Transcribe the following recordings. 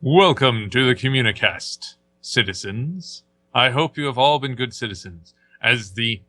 Welcome to the Communicast, citizens. I hope you have all been good citizens, as the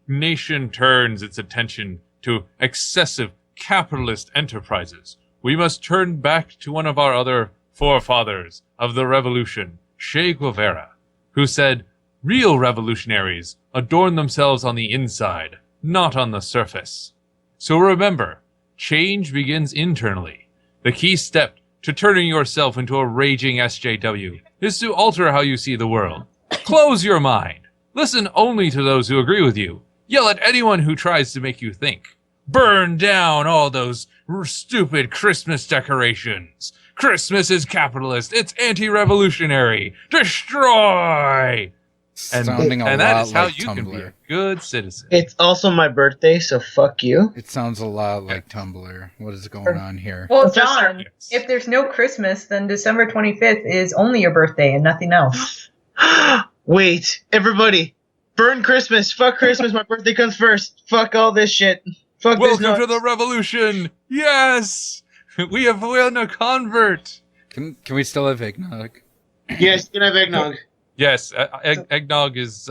nation turns its attention to excessive capitalist enterprises. We must turn back to one of our other forefathers of the revolution, Che Guevara, who said, "Real revolutionaries adorn themselves on the inside, not on the surface." So remember, change begins internally. The key step to turning yourself into a raging SJW is to alter how you see the world. Close your mind. Listen only to those who agree with you. Yell at anyone who tries to make you think. Burn down all those stupid Christmas decorations. Christmas is capitalist. It's anti-revolutionary. Destroy! Sounding and a that lot is how like you Tumblr. can be a good citizen. It's also my birthday, so fuck you. It sounds a lot like Tumblr. What is going on here? Well, John, Yes. if there's no Christmas, then December 25th is only your birthday and nothing else. Wait, everybody. Burn Christmas. Fuck Christmas. My birthday comes first. Fuck all this shit. Fuck this Welcome noise. to the revolution! Yes! We have won a convert! Can we still have eggnog? Yes, you can have eggnog. Yes, eggnog is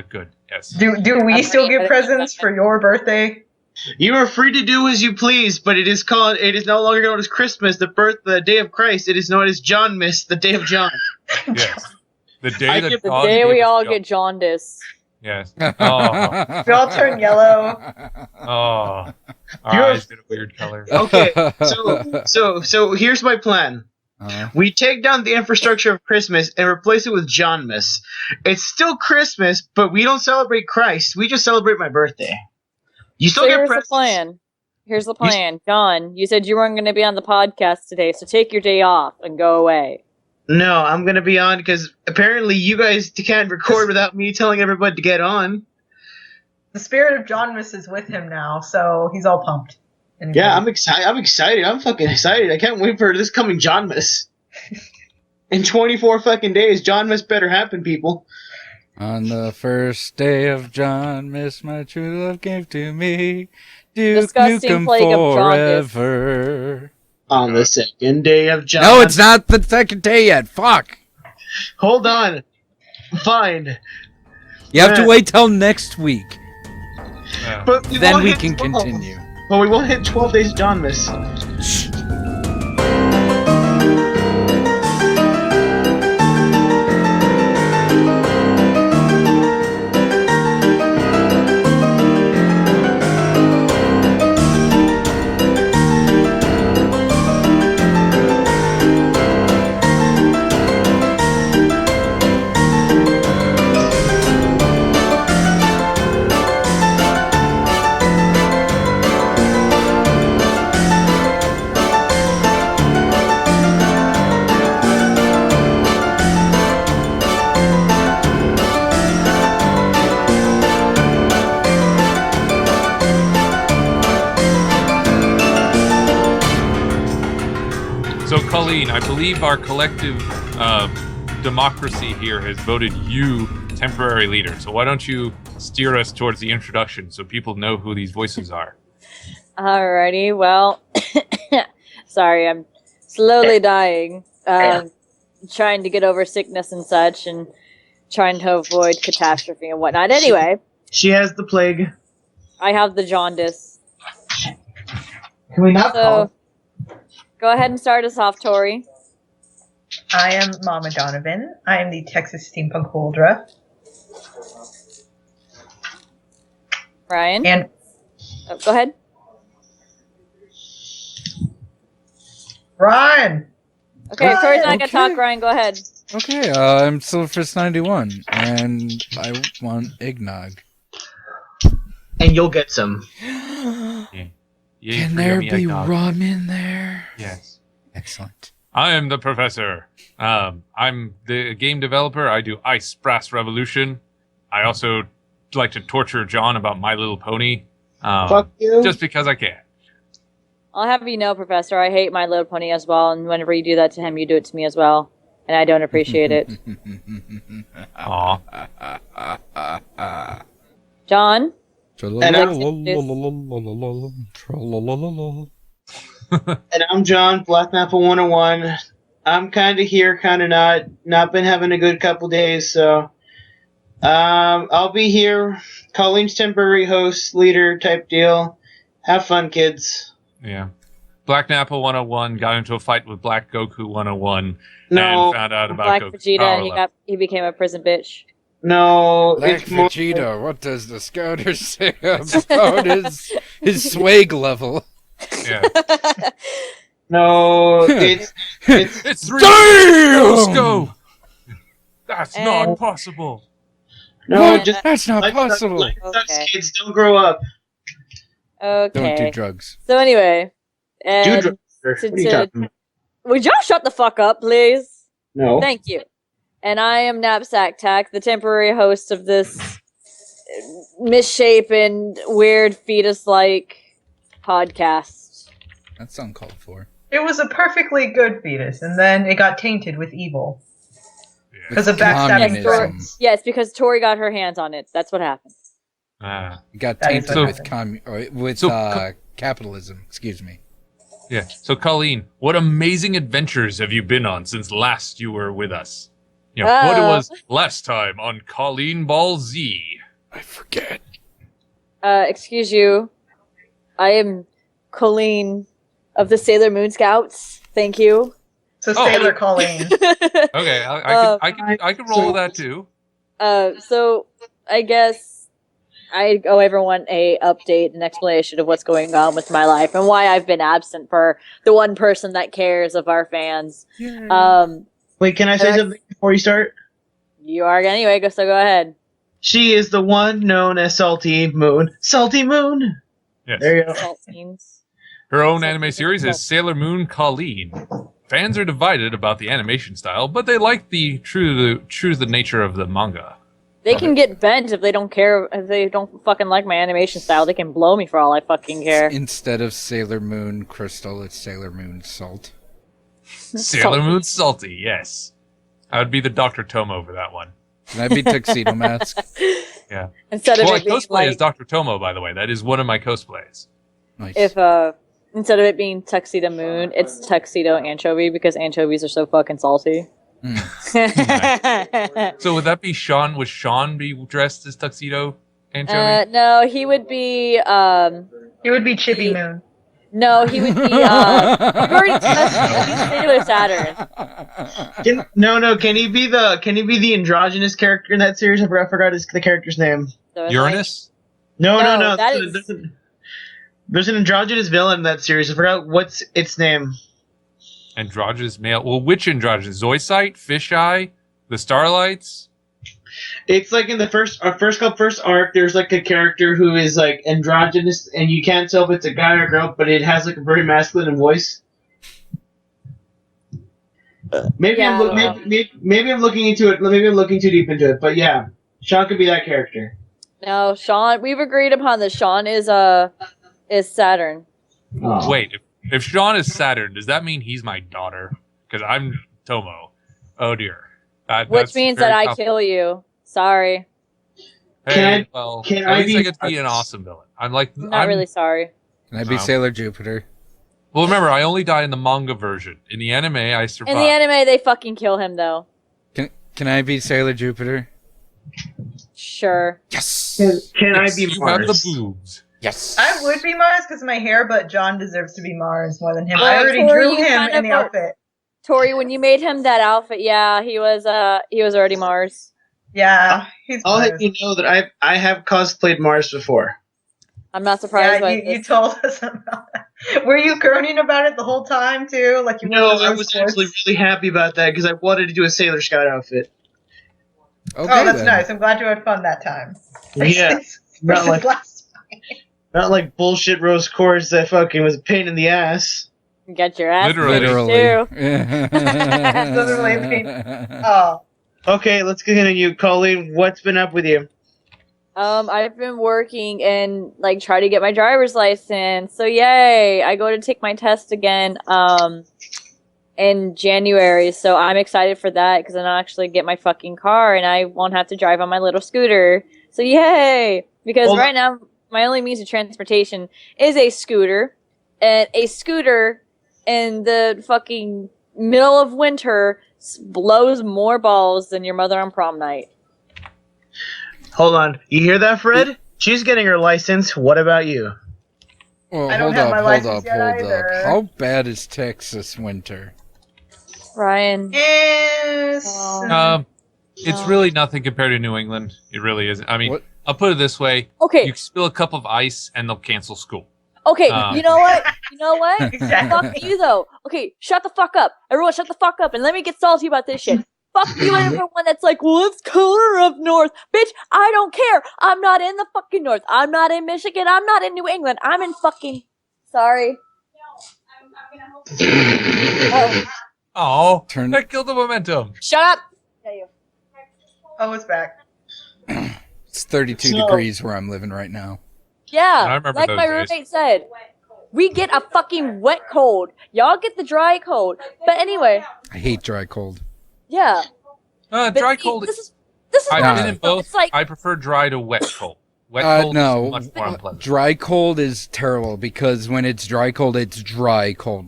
good. Yes. Do we still get presents for your birthday? You are free to do as you please, but it is no longer known as Christmas, the day of Christ. It is known as Jonmas, the day of John. Yes. The day I that give- The God day gave we us all John. get jaundice. Yes. Oh. We all turn yellow. Oh. Our You're- eyes get a weird color. Okay, so here's my plan. We take down the infrastructure of Christmas and replace it with Jonmas. It's still Christmas, but we don't celebrate Christ. We just celebrate my birthday. You still So get here's presents. the plan. Here's the plan. John, you said you weren't going to be on the podcast today, so take your day off and go away. No, I'm gonna be on because apparently you guys can't record without me telling everybody to get on. The spirit of Jonmas is with him now, so he's all pumped. And Yeah, I'm excited. I'm fucking excited. I can't wait for this coming Jonmas. In 24 fucking days, Jonmas better happen, people. On the first day of John, Miss my true love gave to me. Duke Disgusting Nukem plague of jaundice. forever. On the second day of John. No, it's not the second day yet. Fuck. Hold on. Fine. You have to Yeah. wait till next week. Yeah. But Then won't we hit can 12. continue. But we won't hit 12 days Jonmas. So, Colleen, I believe our collective democracy here has voted you temporary leader. So why don't you steer us towards the introduction so people know who these voices are? Alrighty, well, sorry, I'm slowly dying. Trying to get over sickness and such, and trying to avoid catastrophe and whatnot. Anyway, She has the plague. I have the jaundice. Can we not So, go ahead and start us off, Tori. I am Mama Donovan. I am the Texas Steampunk Holdra. Ryan? And Oh, go ahead. Ryan! Okay, if Tori's not going to Okay. talk, Ryan, go ahead. Okay, I'm Silverfist91, and I want eggnog. And you'll get some. Yay Can for there yummy be eggnog. rum in there? Yes. Excellent. I am the professor. I'm the game developer. I do Ice Brass Revolution. I also like to torture John about My Little Pony. Fuck you. Just because I can. I'll have you know, Professor, I hate My Little Pony as well, and whenever you do that to him, you do it to me as well. And I don't appreciate it. Aw. John? And I'm John, Black Apple 101. I'm kind of here, kind of not. Not been having a good couple days, so I'll be here. Colleen's temporary host, leader type deal. Have fun, kids. Yeah. Black Nappa 101 got into a fight with Black Goku 101 No. and found out about Black Goku's Vegeta, power and level. he became a prison bitch. No, Black it's more. Vegeta, what does the scouter say about his swag level? Yeah. No, it's It's 3. Damn! Let's go. That's not And- possible. no, What? just That's not life possible. Life sucks, Okay. kids. Don't grow up. Don't do Okay. drugs. So anyway, Do and drugs. What are you to- talking about? would y'all shut the fuck up, please? No. Thank you. And I am Knapsack Tack, the temporary host of this misshapen, weird, fetus-like podcast. That's uncalled for. It was a perfectly good fetus, and then it got tainted with evil. Yeah. Because of backstabbing Communism. friends. Yes, because Tori got her hands on it. That's what happened. Ah. It got That is tainted what with So- capitalism. Excuse me. Yeah. So, Colleen, what amazing adventures have you been on since last you were with us? You know, what it was last time on Colleen Ball Z. I forget. Excuse you. I am Colleen of the Sailor Moon Scouts. Thank you. So Oh. Sailor Colleen. Okay, I can roll with that too. So I guess I owe everyone a update and explanation of what's going on with my life and why I've been absent for the one person that cares of our fans. Wait, can I say something before you start? You are anyway, so go ahead. She is the one known as Salty Moon. Salty Moon. Yes. There you go. Salt scenes. Her own anime series is Sailor Moon Colleen. Fans are divided about the animation style, but they like the true the nature of the manga. They can get bent if they don't care. If they don't fucking like my animation style, they can blow me for all I fucking care. Instead of Sailor Moon Crystal, it's Sailor Moon Salt. Sailor Moon Salty, yes. I would be the Dr. Tomo for that one. Can I be Tuxedo Mask? Yeah. Instead of Well, I it being cosplay as like, Dr. Tomo, by the way. That is one of my cosplays. Nice. if instead of it being Tuxedo Moon, it's Tuxedo Anchovy because anchovies are so fucking salty. So would that be Sean? Would Sean be dressed as Tuxedo Anchovy? No, he would be It would be Chippy Moon. no, he would be we've already tested he's Sailor Saturn. No. Can he be the androgynous character in that series? I forgot the character's name. So it's Uranus? No. No, that There's an androgynous villain in that series. I forgot what's its name. Androgynous male. Well, which androgynous? Zoisite? Fisheye? The Starlights? It's like in the first arc. There's like a character who is like androgynous, and you can't tell if it's a guy or a girl, but it has like a very masculine voice. Maybe Yeah, maybe I'm looking into it. Maybe I'm looking too deep into it. But yeah, Sean could be that character. No, Sean. We've agreed upon this. Sean is Saturn. Oh. Wait, if Sean is Saturn, does that mean he's my daughter? Because I'm Tomo. Oh dear. Which That's means very that I comp- kill you. Sorry. Hey, well, can at I least be- I get to be an awesome villain. I'm Not really sorry. Can I be Oh. Sailor Jupiter? Well, remember, I only die in the manga version. In the anime, I In survive. the anime, they fucking kill him though. Can I be Sailor Jupiter? Sure. Yes. Can I Yes, be you have Mars? the boobs. Yes. I would be Mars because of my hair, but John deserves to be Mars more than him. Oh, I already Tori, drew you him kind in of the are- outfit. Tori, when you made him that outfit, yeah, he was already Mars. Yeah, he's I'll Mars. let you know that I have cosplayed Mars before. I'm not surprised Yeah, by you this. told us about that. Were you groaning about it the whole time too? Like you No, were the I Rose was Quartz? actually really happy about that because I wanted to do a Sailor Scout outfit. Okay, Oh, that's then. nice. I'm glad you had fun that time. Yeah, not Versus like last time. not like bullshit rose quartz that fucking was a pain in the ass. Get your ass Literally. beat, too. Literally Oh, Okay, let's continue. Colleen, what's been up with you? I've been working and like try to get my driver's license. So yay! I go to take my test again in January. So I'm excited for that because then I'll actually get my fucking car and I won't have to drive on my little scooter. So yay! Because Well, right now my only means of transportation is a scooter, and a scooter in the fucking middle of winter blows more balls than your mother on prom night. Hold on. You hear that, Fred? She's getting her license. What about you? Well, I don't hold have up, my hold license up, yet hold either. up. How bad is Texas winter? Ryan. Yes. It's really nothing compared to New England. It really isn't. I mean, What? I'll put it this way. Okay. You spill a cup of ice and they'll cancel school. Okay, you know what? Exactly. Fuck you, though. Okay, shut the fuck up. Everyone shut the fuck up and let me get salty about this shit. Fuck you and everyone that's like, well, it's colder up north. Bitch, I don't care. I'm not in the fucking north. I'm not in Michigan. I'm not in New England. I'm in fucking... Sorry. Oh, Turn- that killed the momentum. Shut up. Yeah, you. Oh, it's back. It's 32 degrees where I'm living right now. I Yeah, remember like those my days. roommate said, we get a fucking wet cold. Y'all get the dry cold. But anyway, I hate dry cold. yeah. But Dry see, cold. This is I've not- been in both. It's like I prefer dry to wet cold. Wet cold No, is much more unpleasant. dry cold is terrible because when it's dry cold.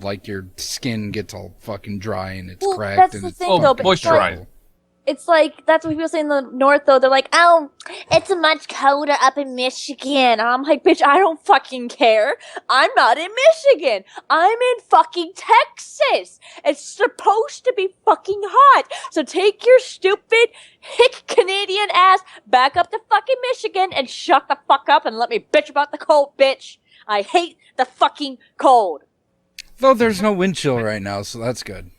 Like your skin gets all fucking dry and it's Well, cracked that's and the it's thing, though, but it's moisturize. terrible. it's like that's what people say in the north though. They're like, oh, it's much colder up in Michigan. And I'm like, bitch, I don't fucking care. I'm not in Michigan. I'm in fucking Texas. It's supposed to be fucking hot. So take your stupid hick Canadian ass back up to fucking Michigan and shut the fuck up and let me bitch about the cold, bitch. I hate the fucking cold. Though there's no wind chill right now, so that's good.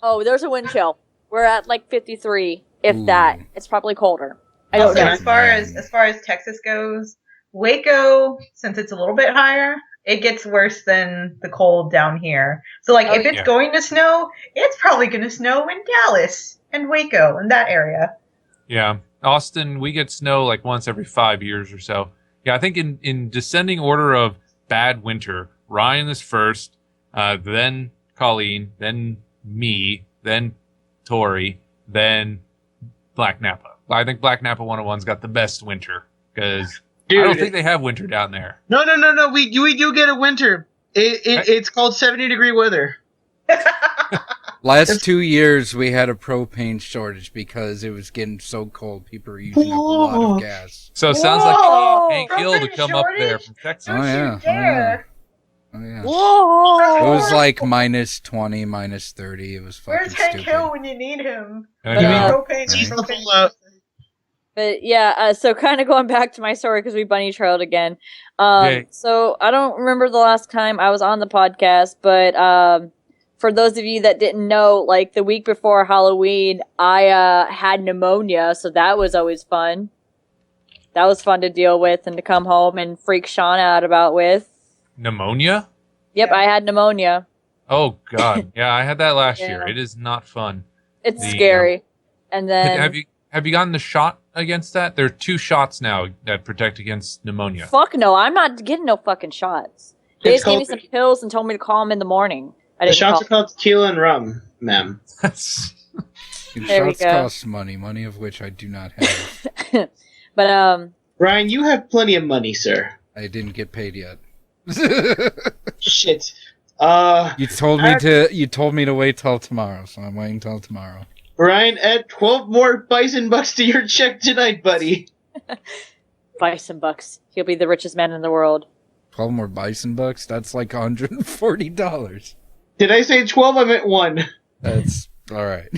Oh, there's a wind chill. We're at like 53, if Ooh. that. It's probably colder. I don't Also, know. as far as Texas goes, Waco, since it's a little bit higher, it gets worse than the cold down here. So, like, if it's yeah. going to snow, it's probably going to snow in Dallas and Waco and that area. Yeah. Austin, we get snow like once every 5 years or so. Yeah, I think in descending order of bad winter, Ryan is first, then Colleen, then me, then Tori, then Black Napa. I think Black Napa 101's got the best winter because I don't think they have winter down there. No. We do get a winter. It's called 70-degree weather. Last 2 years, we had a propane shortage because it was getting so cold. People were using up a lot of gas. So it sounds Whoa! like Hank Hill to come up there Shortage? from Texas. Oh, yeah. Dare. Oh, yeah. Whoa! It was like minus 20, minus 30. It was fucking Where's Hank stupid. Hill when you need him? I But, know. Propane, He's the propane. fallout. But yeah, so kind of going back to my story because we bunny trailed again. Yay. So I don't remember the last time I was on the podcast, but for those of you that didn't know, like the week before Halloween, I had pneumonia, so that was always fun. That was fun to deal with and to come home and freak Shauna out about with. Pneumonia? Yep, Yeah. I had pneumonia. Oh God, yeah, I had that last year. Yeah. It is not fun. It's The, scary. And then Have you gotten the shot against that? There are 2 shots now that protect against pneumonia. fuck no, I'm not getting no fucking shots. They It's just gave me called- some pills and told me to call them in the morning. I The didn't shots call. are called tequila and rum, ma'am. There we Shots go. cost money of which I do not have. But Ryan, you have plenty of money, sir. I didn't get paid yet. Shit. You told me to wait till tomorrow, so I'm waiting till tomorrow. Ryan, add 12 more bison bucks to your check tonight, buddy. Bison bucks. He'll be the richest man in the world. 12 more bison bucks? That's like $140. Did I say 12? I meant 1. That's alright.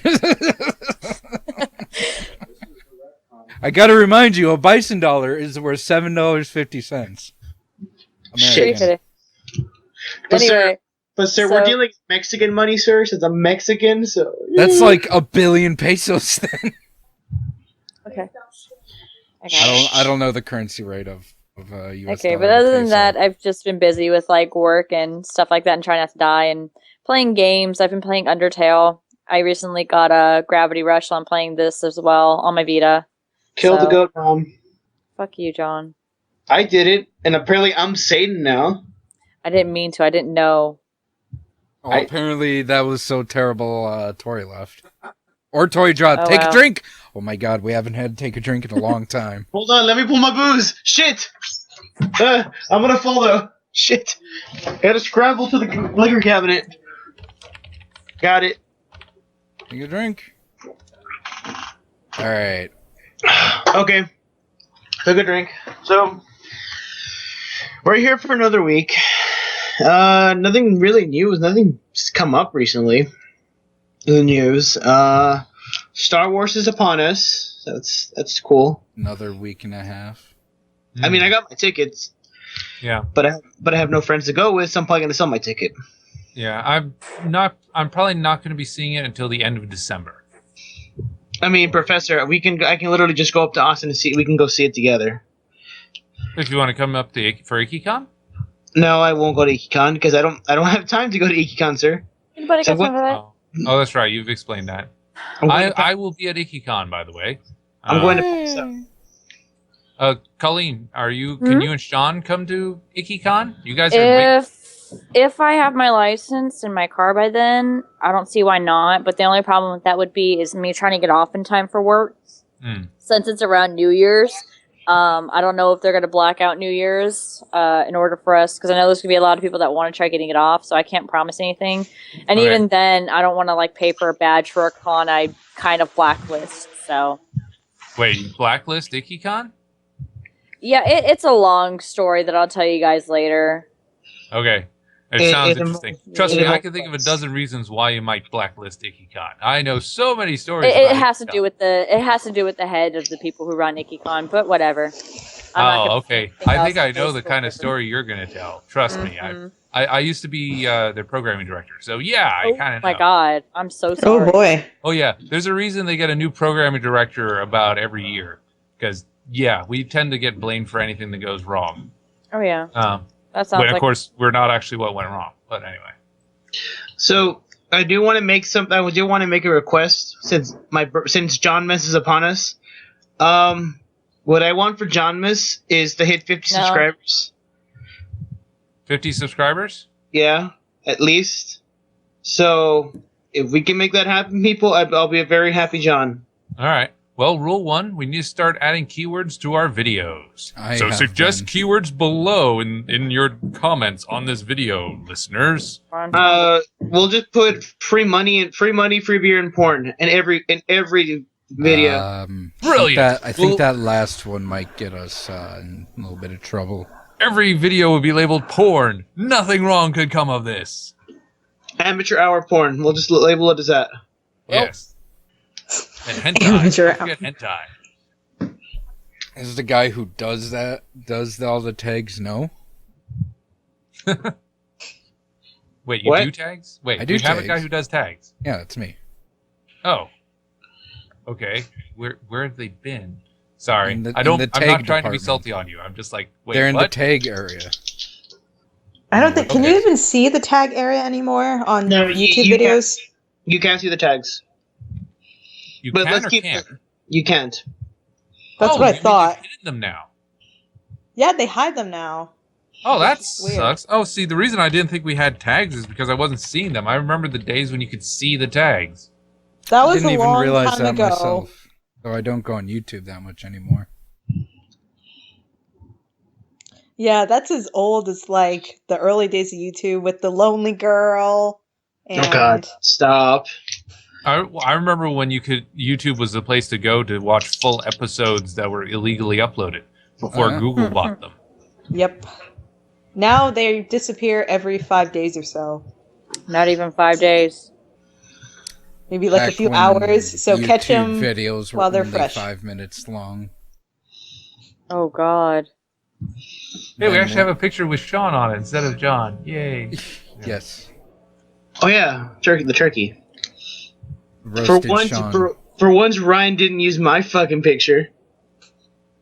I gotta remind you, a bison dollar is worth $7.50. Shit. American. But Anyway, sir, so- we're dealing with Mexican money, sir, since I'm Mexican, so... That's like 1 billion pesos then. okay. Okay. I don't know the currency rate of US Okay, dollar but to other than peso. that, I've just been busy with like work and stuff like that, and trying not to die and playing games. I've been playing Undertale. I recently got a Gravity Rush, so I'm playing this as well on my Vita. Kill the So- goat, Mom. Fuck you, John. I did it, and apparently I'm Satan now. I didn't mean to. I didn't know. Oh, apparently that was so terrible, Tori left. Or Tori dropped. Oh, Take wow. a drink! Oh my god, we haven't had to take a drink in a long time. Hold on, let me pull my booze. Shit! I'm gonna fall, though. Shit. Gotta scramble to the liquor cabinet. Got it. Take a drink. All right. Okay. Took a drink. So, we're here for another week. Nothing really new. Nothing's come up recently in the news. Star Wars is upon us. That's cool. Another week and a half. I mean, I got my tickets. Yeah. But I have no friends to go with, so I'm probably gonna sell my ticket. Yeah, I'm probably not going to be seeing it until the end of December. I mean, Professor, I can literally just go up to Austin and see. We can go see it together. If you want to come up for IkiCon? No, I won't go to IkiCon because I don't have time to go to IkiCon, sir. Anybody So got time for that? Oh, that's right. You've explained that. I will be at IkiCon, by the way. I'm going to. Colleen, can you and Sean come to IkiCon? You guys are If I have my license in my car by then, I don't see why not. But the only problem with that would be is me trying to get off in time for work. Since it's around New Year's, I don't know if they're going to black out New Year's in order for us, because I know there's going to be a lot of people that want to try getting it off, so I can't promise anything. And even then, I don't want to pay for a badge for a con I kind of blacklist. So Wait, you blacklist IkiCon? yeah, it's a long story that I'll tell you guys later. Okay. It sounds interesting. Trust me, I can think of a dozen reasons why you might blacklist IkiCon. I know so many stories. It has to do with the head of the people who run IkiCon, but whatever. Okay. I think I know the kind of story you're going to tell. Trust me. I used to be their programming director, so yeah, I kind of know. Oh my god, I'm so sorry. Oh boy. Oh yeah, there's a reason they get a new programming director about every year, because yeah, we tend to get blamed for anything that goes wrong. Oh yeah. That sounds but of like course, we're not actually what went wrong. But anyway. So I do want to make a request since Jonmas is upon us. What I want for Jonmas is to hit 50 subscribers. 50 subscribers? Yeah, at least. So if we can make that happen, people, I'll be a very happy John. All right. Well, rule 1, we need to start adding keywords to our videos. So suggest keywords below in your comments on this video, listeners. We'll just put free money, free beer, and porn in every video. Brilliant. I think that last one might get us in a little bit of trouble. Every video would be labeled porn. Nothing wrong could come of this. Amateur hour porn. We'll just label it as that. Yes. And hentai. Don't forget hentai. Is the guy who does all the tags no? Wait, you do tags? Wait, I do you have tags. a guy who does tags? Yeah, that's me. Oh. Okay. Where have they been? Sorry. I'm not trying department. to be salty on you. I'm just like, wait, they're in what? the tag area. I don't think. Can you even see the tag area anymore on YouTube videos? You can't see the tags. You but can let's or keep can't? You can't. That's what I thought. They've hidden them now. Yeah, they hide them now. Oh, that sucks. Oh, see, the reason I didn't think we had tags is because I wasn't seeing them. I remember the days when you could see the tags. That was I didn't a even long realize time that ago. myself. So I don't go on YouTube that much anymore. Yeah, that's as old as the early days of YouTube with the lonely girl. And... Oh God! Stop. I remember when YouTube was the place to go to watch full episodes that were illegally uploaded before Google bought them. Yep. Now they disappear every 5 days or so. Not even 5 days. Maybe a few hours. So YouTube catch them videos while they're only fresh. 5 minutes long. Oh God. Hey, we actually have a picture with Sean on it instead of John. Yay. Yes. Oh yeah, the turkey. Roasted Sean. For once, Ryan didn't use my fucking picture.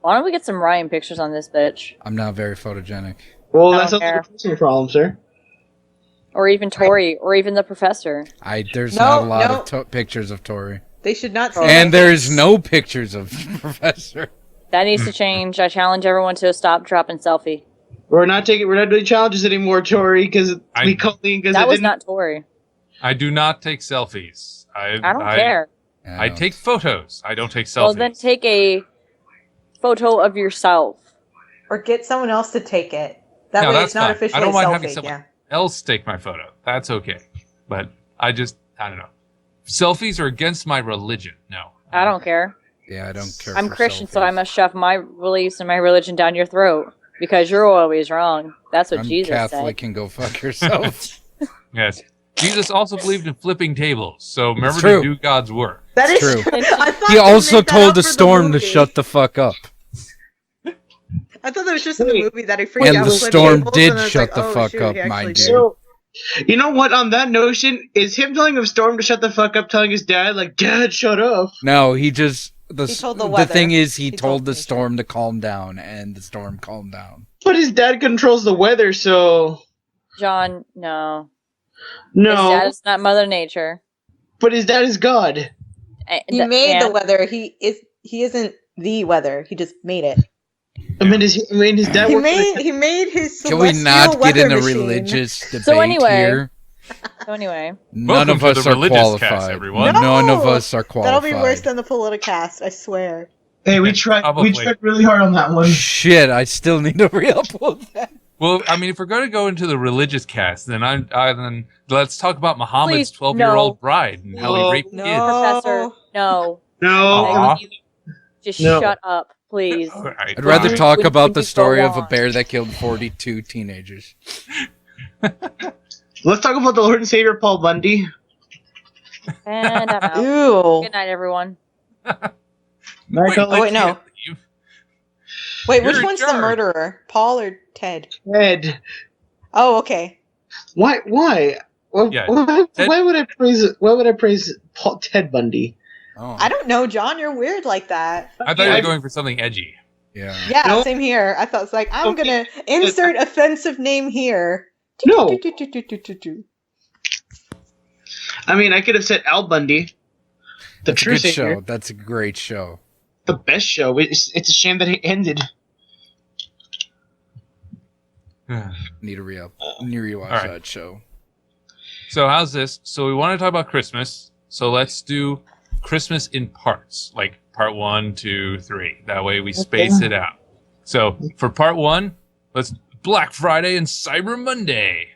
Why don't we get some Ryan pictures on this bitch? I'm not very photogenic. Well, I that's don't not care. the personal problem, sir. Or even Tori, or even the professor. There's not a lot of pictures of Tori. They should not see And there's no pictures of Professor. That needs to change. I challenge everyone to stop, drop, and selfie. We're not doing challenges anymore, Tori, because that was not Tori. I do not take selfies. I don't care. I take photos. I don't take selfies. Well, then take a photo of yourself. Or get someone else to take it. That way it's not officially I don't a mind selfie. having someone else take my photo. That's okay. But I don't know. selfies are against my religion. No. I don't care. Yeah, I don't care. I'm for Christian, selfies. so I must shove my beliefs and my religion down your throat because you're always wrong. That's what I'm Jesus Catholic said. and go fuck yourself. Yes. Jesus also believed in flipping tables, so remember true. to do God's work. That It's is true. I thought He they also made that told up the for storm to movie. shut the fuck up. I thought that was just in the Wait. movie that he freaked And out the with storm tables, did and I was shut like, the oh, fuck shoot, up, he actually mind did. you. So, you know what? On that notion, is him telling the storm to shut the fuck up, telling his dad, like, Dad, shut up? No, he just He told the the weather. thing is he He told told the nature. storm to calm down, and the storm calmed down. But his dad controls the weather, so John, no. no. His dad is not Mother Nature. But his dad is God. He made the weather. He isn't the weather. He just made it. I mean, his dad. He worked in made his Can we celestial not get weather in a machine. religious debate So anyway, here? So anyway, None Welcome of to us the are Religious Cast, qualified. everyone. None of us are qualified. That'll be worse than the Politicast, I swear. Hey, we tried. Probably. We tried really hard on that one. Shit, I still need to re-upload that. Well, I mean, if we're going to go into the religious cast, then then let's talk about Muhammad's Please, 12-year-old no. bride and how he No. raped No. kids. Professor, no. No. Aw. Begging you, just No. shut up, please. All right, I'd rather fine. talk When about you the go story of a on. bear that killed 42 teenagers. Let's talk about the Lord and Savior Paul Bundy. And I'm out. Ew. Good night, everyone. Michael, Oh, wait, no. can't leave. Wait, You're which in one's the charge. murderer? Paul or Ted? Ted. Oh, okay. Why? Why? Yeah, Ted- Why would I praise? Why would I praise Paul, Ted Bundy? Oh, I don't know, John. You're weird like that. I thought you were going for something edgy. yeah. Yeah, No. same here. I thought it's like I'm Okay. gonna insert offensive name here. No. I mean, I could have said Al Bundy, the That's a true good savior, show. That's a great show. the best show. It's a shame that it ended. Need to rewatch All right. that show. So how's this? So we want to talk about Christmas. So let's do Christmas in parts, like part 1, 2, 3. That way we space it out. So for part 1, let's Black Friday and Cyber Monday.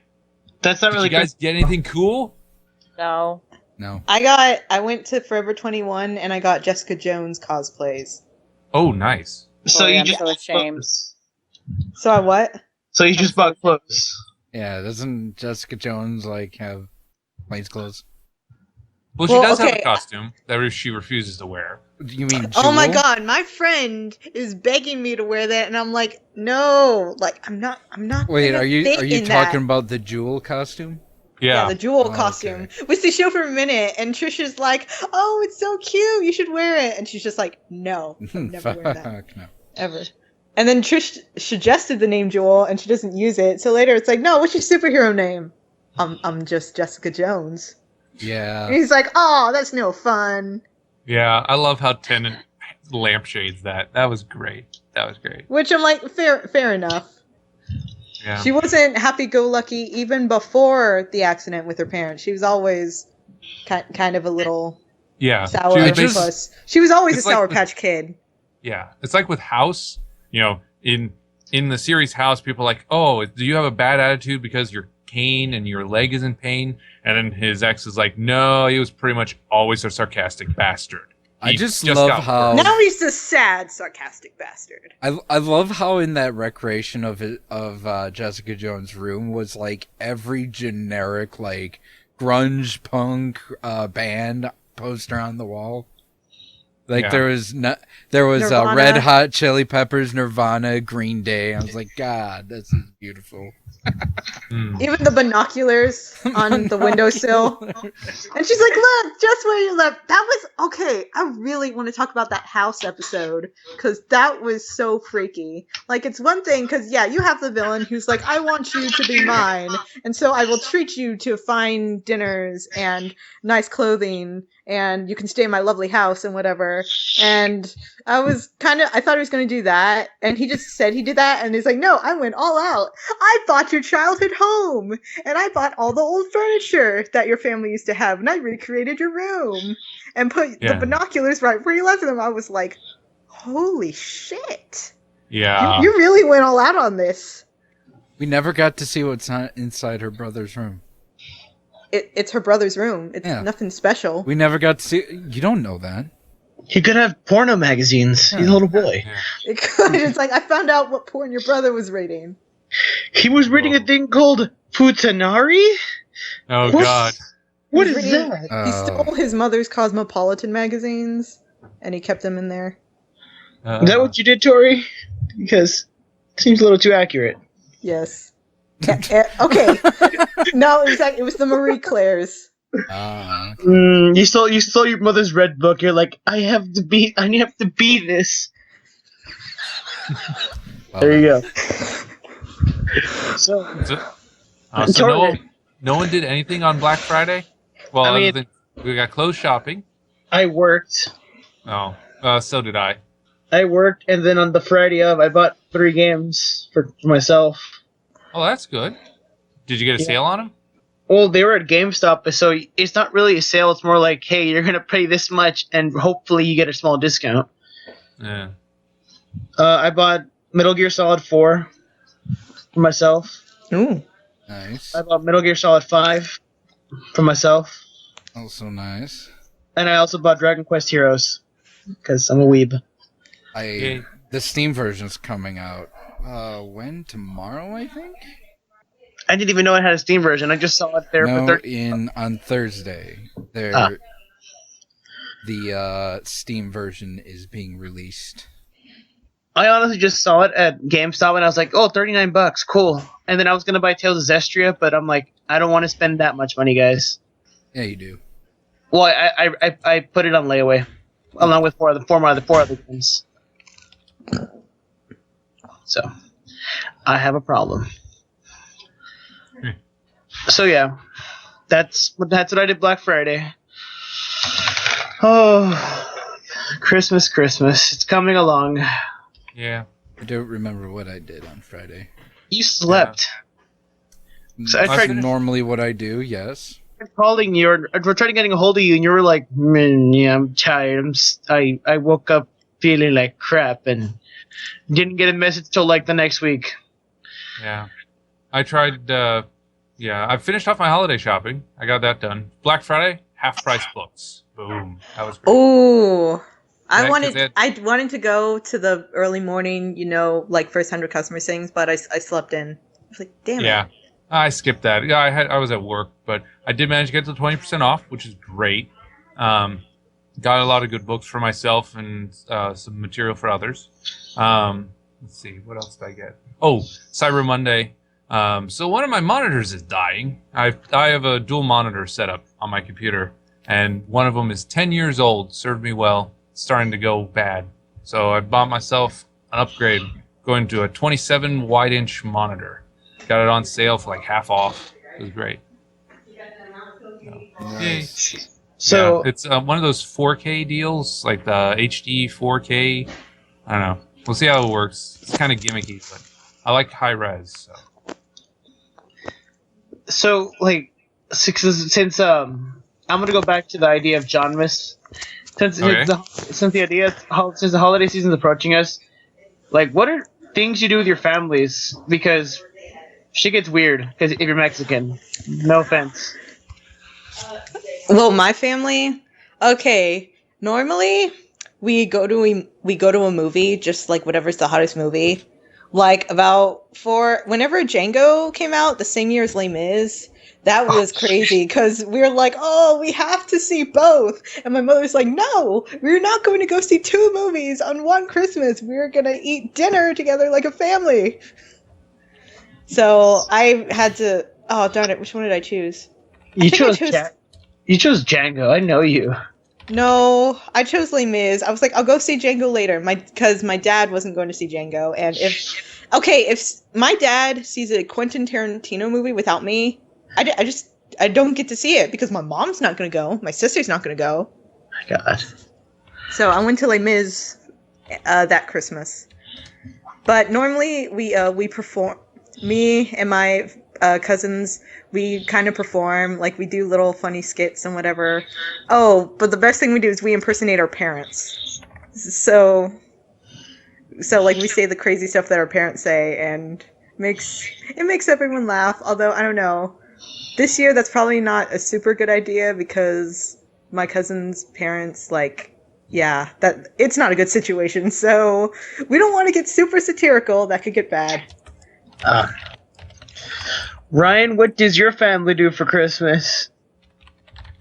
That's not Did really you guys get anything cool? No. No. I went to Forever 21 and I got Jessica Jones cosplays. Oh, nice. good. So Boy, you I'm just so bought ashamed. clothes. So I what? So you just bought clothes. Yeah, doesn't Jessica Jones like have plain clothes? Well, she Well, does have okay. a costume that she refuses to wear. You mean Oh my Jewel? god, my friend is begging me to wear that and I'm like, no, like I'm not Wait, gonna are you fit in that. talking about the Jewel costume? Yeah, Yeah. the Jewel Oh, costume. okay. We see the show for a minute, and Trisha's like, "Oh, it's so cute. You should wear it." And she's just like, "No, I'm never wearing that Fuck no. ever." And then Trish suggested the name Jewel, and she doesn't use it. So later, it's like, "No, what's your superhero name?" I'm just Jessica Jones. Yeah. And he's like, "Oh, that's no fun." Yeah, I love how Tennant lampshades that. That was great. That was great. Which I'm like, fair enough. Yeah. She wasn't happy-go-lucky even before the accident with her parents. She was always kind of a little Yeah. sour She was just- puss. She was always a It's like Sour the- Patch Kid. Yeah, it's like with House. You know, in the series House, people are like, oh, do you have a bad attitude because your cane and your leg is in pain? And then his ex is like, no, he was pretty much always a sarcastic bastard. I He just love got how- worse. Now he's the sad, sarcastic bastard. I love how in that recreation of Jessica Jones' room was like every generic like grunge punk band poster on the wall. Like Yeah. there was Nirvana. Red Hot Chili Peppers, Nirvana, Green Day. I was like, God, this is beautiful. Mm. Even the binoculars on the windowsill. And she's like, look, just where you left. That was, okay, I really want to talk about that house episode, because that was so freaky. Like, it's one thing, because, yeah, you have the villain who's like, I want you to be mine, and so I will treat you to fine dinners and nice clothing, and you can stay in my lovely house and whatever. And I thought he was going to do that, and he just said he did that, and he's like, no, I went all out. I bought your childhood home, and I bought all the old furniture that your family used to have, and I recreated your room, and put Yeah. the binoculars right where you left them. I was like, holy shit. Yeah. You really went all out on this. We never got to see what's inside her brother's room. it's her brother's room. It's Yeah. nothing special. We never got to see. You don't know that. He could have porno magazines. He's a little boy. Yeah. It's like I found out what porn your brother was reading. He was reading a thing called Futanari? Oh What? God. What He's is reading- that? He stole his mother's Cosmopolitan magazines, and he kept them in there. Is that what you did, Tori? Because it seems a little too accurate. Yes. Okay. No, it was the Marie Claire's. You stole your mother's red book. You're like, I have to be this. There you go. So So no one did anything on Black Friday. Well, I mean- other than we got clothes shopping. I worked. Oh, so did I. I worked, and then on the Friday of, I bought 3 games for myself. Oh, that's good. Did you get a sale on them? Well, they were at GameStop, so it's not really a sale. It's more like, hey, you're gonna pay this much, and hopefully you get a small discount. Yeah. I bought Metal Gear Solid 4 for myself. Ooh. Nice. I bought Metal Gear Solid 5 for myself. Also nice. And I also bought Dragon Quest Heroes, because I'm a weeb. The Steam version's coming out. When? Tomorrow, I think? I didn't even know it had a Steam version. I just saw it there for 30. On Thursday. The Steam version is being released. I honestly just saw it at GameStop, and I was like, oh, $39, cool. And then I was going to buy Tales of Zestria, but I'm like, I don't want to spend that much money, guys. Yeah, you do. Well, I put it on layaway, along with four other games. So, I have a problem. So yeah, that's what I did Black Friday. Oh, Christmas, it's coming along. Yeah. I don't remember what I did on Friday. You slept. So I That's tried normally what I do, yes. calling you, or we're trying to getting a hold of you, and you were like, yeah, I'm tired. I woke up feeling like crap, and didn't get a message till like the next week. Yeah. I tried, I finished off my holiday shopping. I got that done. Black Friday, half price books. Boom. That was great. Ooh. I Yeah, 'cause wanted to go to the early morning, like first 100 customers things, but I slept in. I was like, damn Yeah. it. I skipped that. Yeah, I was at work, but I did manage to get to 20% off, which is great. Got a lot of good books for myself and some material for others. Let's see, what else did I get? Oh, Cyber Monday. So one of my monitors is dying. I have a dual monitor setup on my computer, and one of them is 10 years old, served me well, starting to go bad. So I bought myself an upgrade, going to a 27 wide inch monitor. Got it on sale for like half off. It was great. Nice. So yeah, it's one of those 4K deals, like the HD 4K. I don't know. We'll see how it works. It's kind of gimmicky, but I like high res. So like, since I'm gonna go back to the idea of Jonmas. Since the holiday season's approaching us, like, what are things you do with your families? Because shit gets weird. Because if you're Mexican, no offense. Well, my family, okay. Normally, we go to a movie, just like whatever's the hottest movie. Like whenever Django came out, the same year as Les Mis, that was crazy because we were like, oh, we have to see both, and my mother's like, no, we're not going to go see 2 movies on one Christmas. We're gonna eat dinner together like a family. So I had to. Oh darn it! Which one did I choose? You chose Django. I know you. No, I chose Les Mis. I was like, I'll go see Django later, because my dad wasn't going to see Django, and if my dad sees a Quentin Tarantino movie without me, I don't get to see it because my mom's not going to go, my sister's not going to go. My God. So I went to Les Mis that Christmas, but normally we perform. Me and my cousins, we kind of perform, like we do little funny skits and whatever. Oh, but the best thing we do is we impersonate our parents. So like we say the crazy stuff that our parents say, and it makes everyone laugh. Although I don't know, This year, that's probably not a super good idea because my cousin's parents, that it's not a good situation. So we don't want to get super satirical. That could get bad. Ryan, what does your family do for Christmas?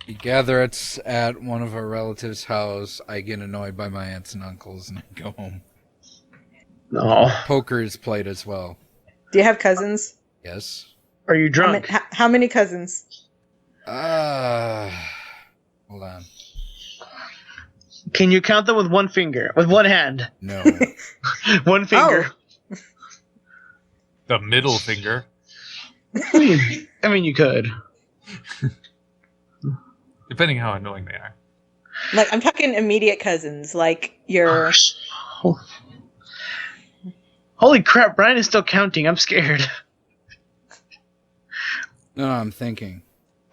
We gather at one of our relatives' house. I get annoyed by my aunts and uncles, and I go home. No. Poker is played as well. Do you have cousins? Yes. Are you drunk? How many cousins? Hold on. Can you count them with one finger? With one hand? No. One finger. Oh. The middle finger. I mean, you could. Depending how annoying they are. Like, I'm talking immediate cousins, like your... Holy crap, Brian is still counting. I'm scared. No, I'm thinking.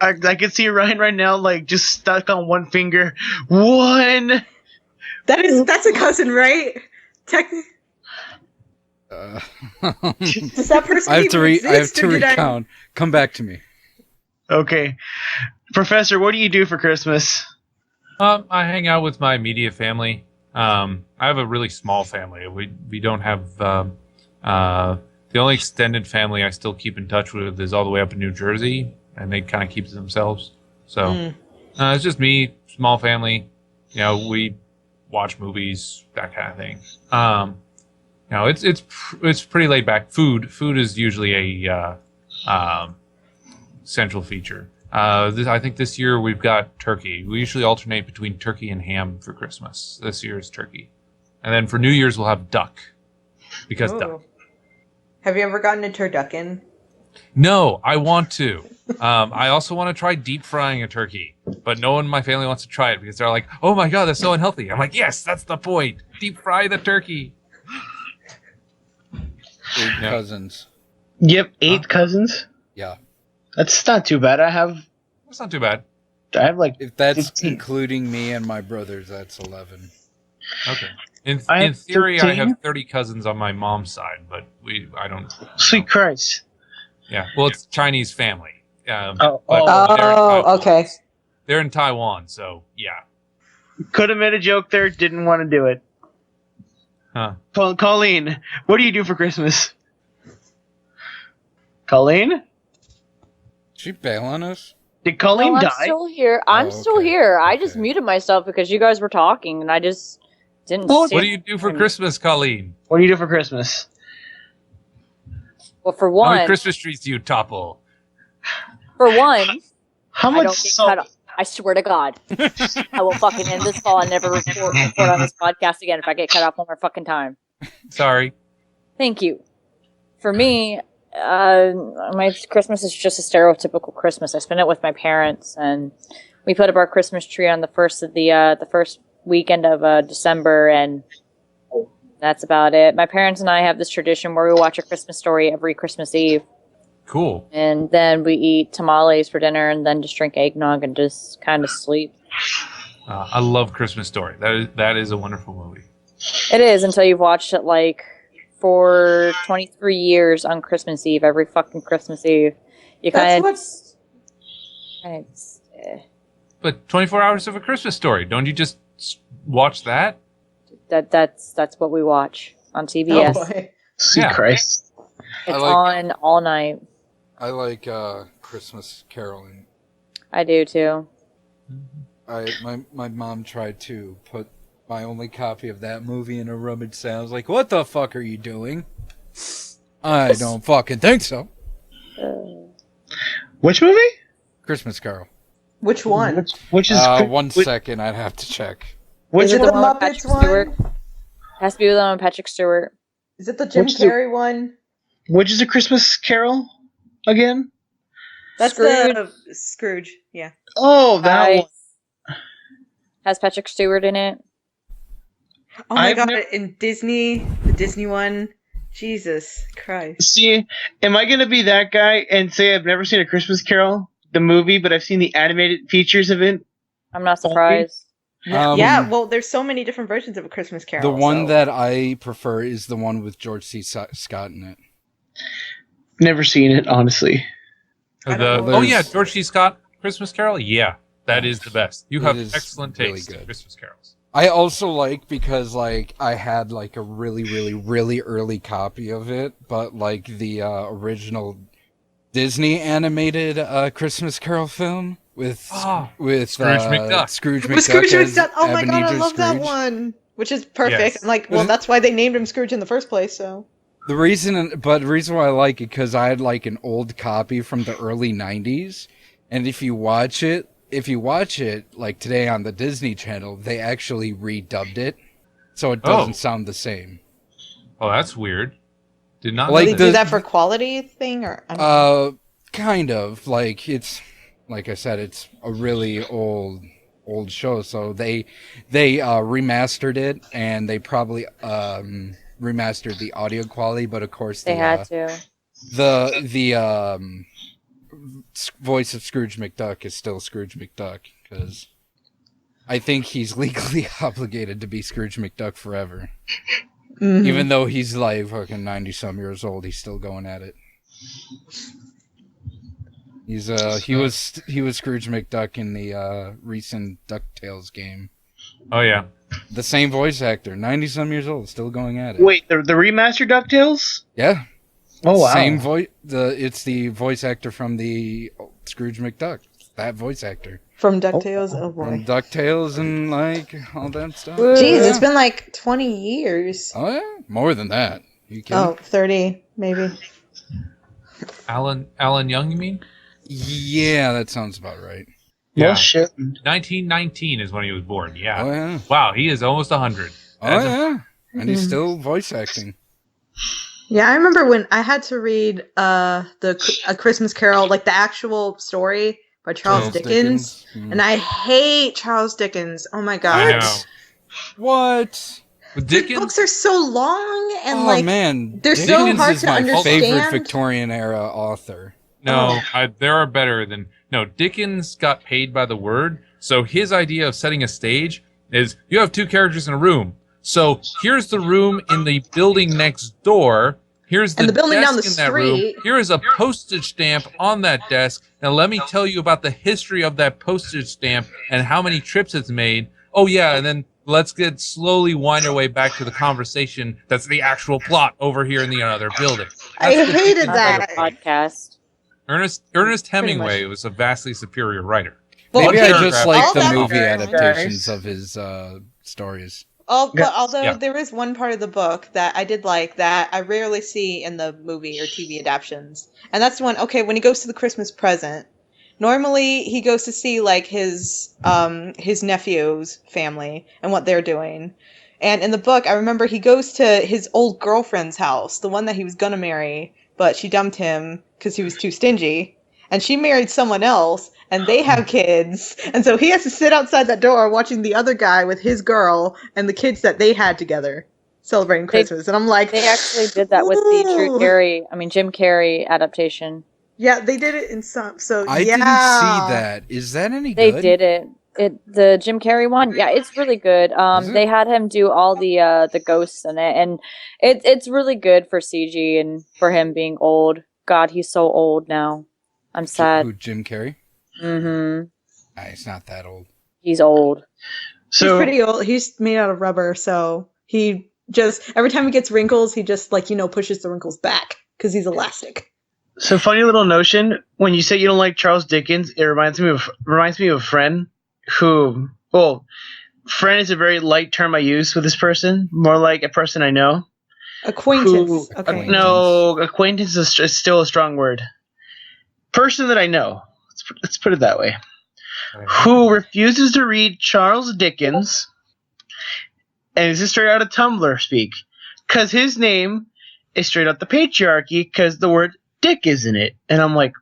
I can see Ryan right now, like, just stuck on one finger. One! That's a cousin, right? Technically. Does that person I have to even I have exist, to or did recount. Come back to me. Okay. Professor, what do you do for Christmas? I hang out with my immediate family. I have a really small family. We don't have the only extended family I still keep in touch with is all the way up in New Jersey, and they kind of keep to themselves. So it's just me, small family. You know, we watch movies, that kind of thing. You know, it's pretty laid back. Food is usually a central feature. I think this year we've got turkey. We usually alternate between turkey and ham for Christmas. This year is turkey. And then for New Year's we'll have duck. Because duck. Have you ever gotten a turducken? No, I want to. I also want to try deep frying a turkey. But no one in my family wants to try it because they're like, oh my god, that's so unhealthy. I'm like, yes, that's the point. Deep fry the turkey. 8 cousins. Yep, 8 cousins? Yeah. That's not too bad. That's not too bad. I have like If that's 15. including me and my brothers, that's 11. Okay. In have theory, 13. I have 30 cousins on my mom's side, but I don't. Sweet Christ. Yeah. Well, it's Chinese family. They're in Okay. They're in Taiwan, so yeah. Could have made a joke there, didn't want to do it. Huh. Colleen, what do you do for Christmas? Colleen? Did she bail on us? Did Colleen I'm die? still here. I'm still okay. here. I just Okay. muted myself because you guys were talking, and I just didn't. Well, see What do you do for Christmas, Colleen? What do you do for Christmas? Well, for How many one, Christmas trees do you topple? for one, How I much don't get salt? cut off. I swear to God, I will fucking end this call and never report on this podcast again if I get cut off one more fucking time. Sorry. Thank you. For me, my Christmas is just a stereotypical Christmas. I spend it with my parents, and we put up our Christmas tree on the first weekend of December, and that's about it. My parents and I have this tradition where we watch A Christmas Story every Christmas Eve, Cool. and then we eat tamales for dinner, and then just drink eggnog and just kind of sleep. I love Christmas Story. That is a wonderful movie. It is until you've watched it for 23 years on Christmas Eve, every fucking Christmas Eve. You kind of. But 24 Hours of a Christmas Story. Don't you just watch that? That's what we watch on TBS. Oh, boy. Sweet Yeah. Christ. It's I like- on all night. I like Christmas caroling. I do too. My mom tried to put my only copy of that movie in a rummage sale. I was like, what the fuck are you doing? I don't fucking think so. Which movie? Christmas Carol. Which one? Which is One second, I'd have to check. which Is it the the one with Muppets Patrick Stewart? one? Has to be the one with Patrick Stewart. Is it the Jim Which the- Carrey one? which is a Christmas Carol again? That's Scrooge. the Scrooge. Yeah. Oh, that Nice. one. Has Patrick Stewart in it. Oh my I've god! never- In Disney, the Disney one. Jesus Christ. See, am I gonna be that guy and say I've never seen a Christmas Carol, the movie, but I've seen the animated features of it? I'm not surprised. Yeah. Well, there's so many different versions of A Christmas Carol. The one so- that I prefer is the one with George C. Scott in it. Never seen it, honestly. George C. Scott Christmas Carol. Yeah, that is the best. You have excellent taste in Christmas carols. I also like because like I had like a really, really, really early copy of it, but like the original Disney animated Christmas Carol film with Scrooge McDuck. Scrooge McDuck. Oh my god, I love that one. Which is perfect. Yes. I'm like, well, that's why they named him Scrooge in the first place. So the reason why I like it because I had like an old copy from the early '90s, and if you watch it like today on the Disney Channel, they actually redubbed it, so it doesn't sound the same. Oh, that's weird. Did not like they do that for quality thing or kind of like it's like I said, it's a really old show, so they remastered it and they probably remastered the audio quality, but of course they had to. The voice of Scrooge McDuck is still Scrooge McDuck because I think he's legally obligated to be Scrooge McDuck forever. Mm-hmm. Even though he's like fucking 90-some years old, he's still going at it. He was Scrooge McDuck in the recent DuckTales game. Oh yeah, the same voice actor, 90-some years old, still going at it. Wait, the remastered DuckTales? Yeah. Oh wow. Same voice. It's the voice actor from the Scrooge McDuck. That voice actor from DuckTales. Oh boy. From DuckTales and like all that stuff. Jeez, it's been like 20 years. Oh yeah, more than that. You kidding? Oh, 30 maybe. Alan Young, you mean? Yeah, that sounds about right. Yeah. Well, shit. 1919 is when he was born. Yeah. Oh yeah. Wow, he is almost 100. Yeah. And he's still voice acting. Yeah, I remember when I had to read A Christmas Carol, like the actual story by Charles Dickens. And I hate Charles Dickens. Oh my god. I know. What? Dickens? The books are so long and man, they're Dickens so hard is to my understand. favorite Victorian era author. No, there are better than... No, Dickens got paid by the word, so his idea of setting a stage is you have two characters in a room. So here's the room in the building next door. Here's the building desk down the in that room. street. Here is a postage stamp on that desk. Now let me tell you about the history of that postage stamp and how many trips it's made. Oh yeah, and then let's slowly wind our way back to the conversation that's the actual plot over here in the other building. I hated that. Podcast. Ernest Hemingway was a vastly superior writer. Maybe I just like the that movie characters. adaptations of his stories. Although there is one part of the book that I did like that I rarely see in the movie or TV adaptations. And that's when he goes to the Christmas present. Normally he goes to see like his nephew's family and what they're doing. And in the book, I remember he goes to his old girlfriend's house, the one that he was gonna marry, but she dumped him because he was too stingy. And she married someone else, and they have kids. And so he has to sit outside that door watching the other guy with his girl and the kids that they had together celebrating Christmas. And I'm like... They actually did that with the Jim Carrey adaptation. Yeah, they did it in some... So, I didn't see that. Is that any good? They did it. The Jim Carrey one, yeah, it's really good. They had him do all the ghosts in it, and it's really good for CG and for him being old. God, he's so old now. I'm sad. Who, Jim Carrey? Mm-hmm. Nah, he's not that old. He's old. So, he's pretty old. He's made out of rubber, so he just every time he gets wrinkles, he just pushes the wrinkles back because he's elastic. So funny little notion. When you say you don't like Charles Dickens, it reminds me of a friend who. Well, friend is a very light term I use with this person. More like a person I know. Acquaintance. No, acquaintance is still a strong word. Person that I know, let's put it that way, who refuses to read Charles Dickens, and this is straight out of Tumblr speak, because his name is straight out the patriarchy, because the word dick is in it, and I'm like,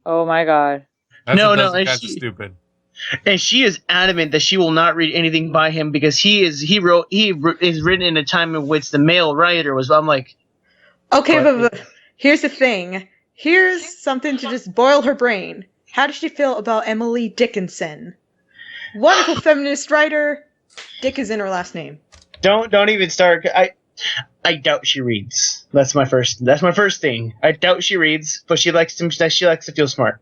oh my god, that's stupid. And she is adamant that she will not read anything by him because he is written in a time in which the male writer was. I'm like, okay, but here's the thing. Here's something to just boil her brain. How does she feel about Emily Dickinson? Wonderful feminist writer. Dick is in her last name. Don't even start. I doubt she reads. That's my first thing. I doubt she reads, but she likes to feel smart.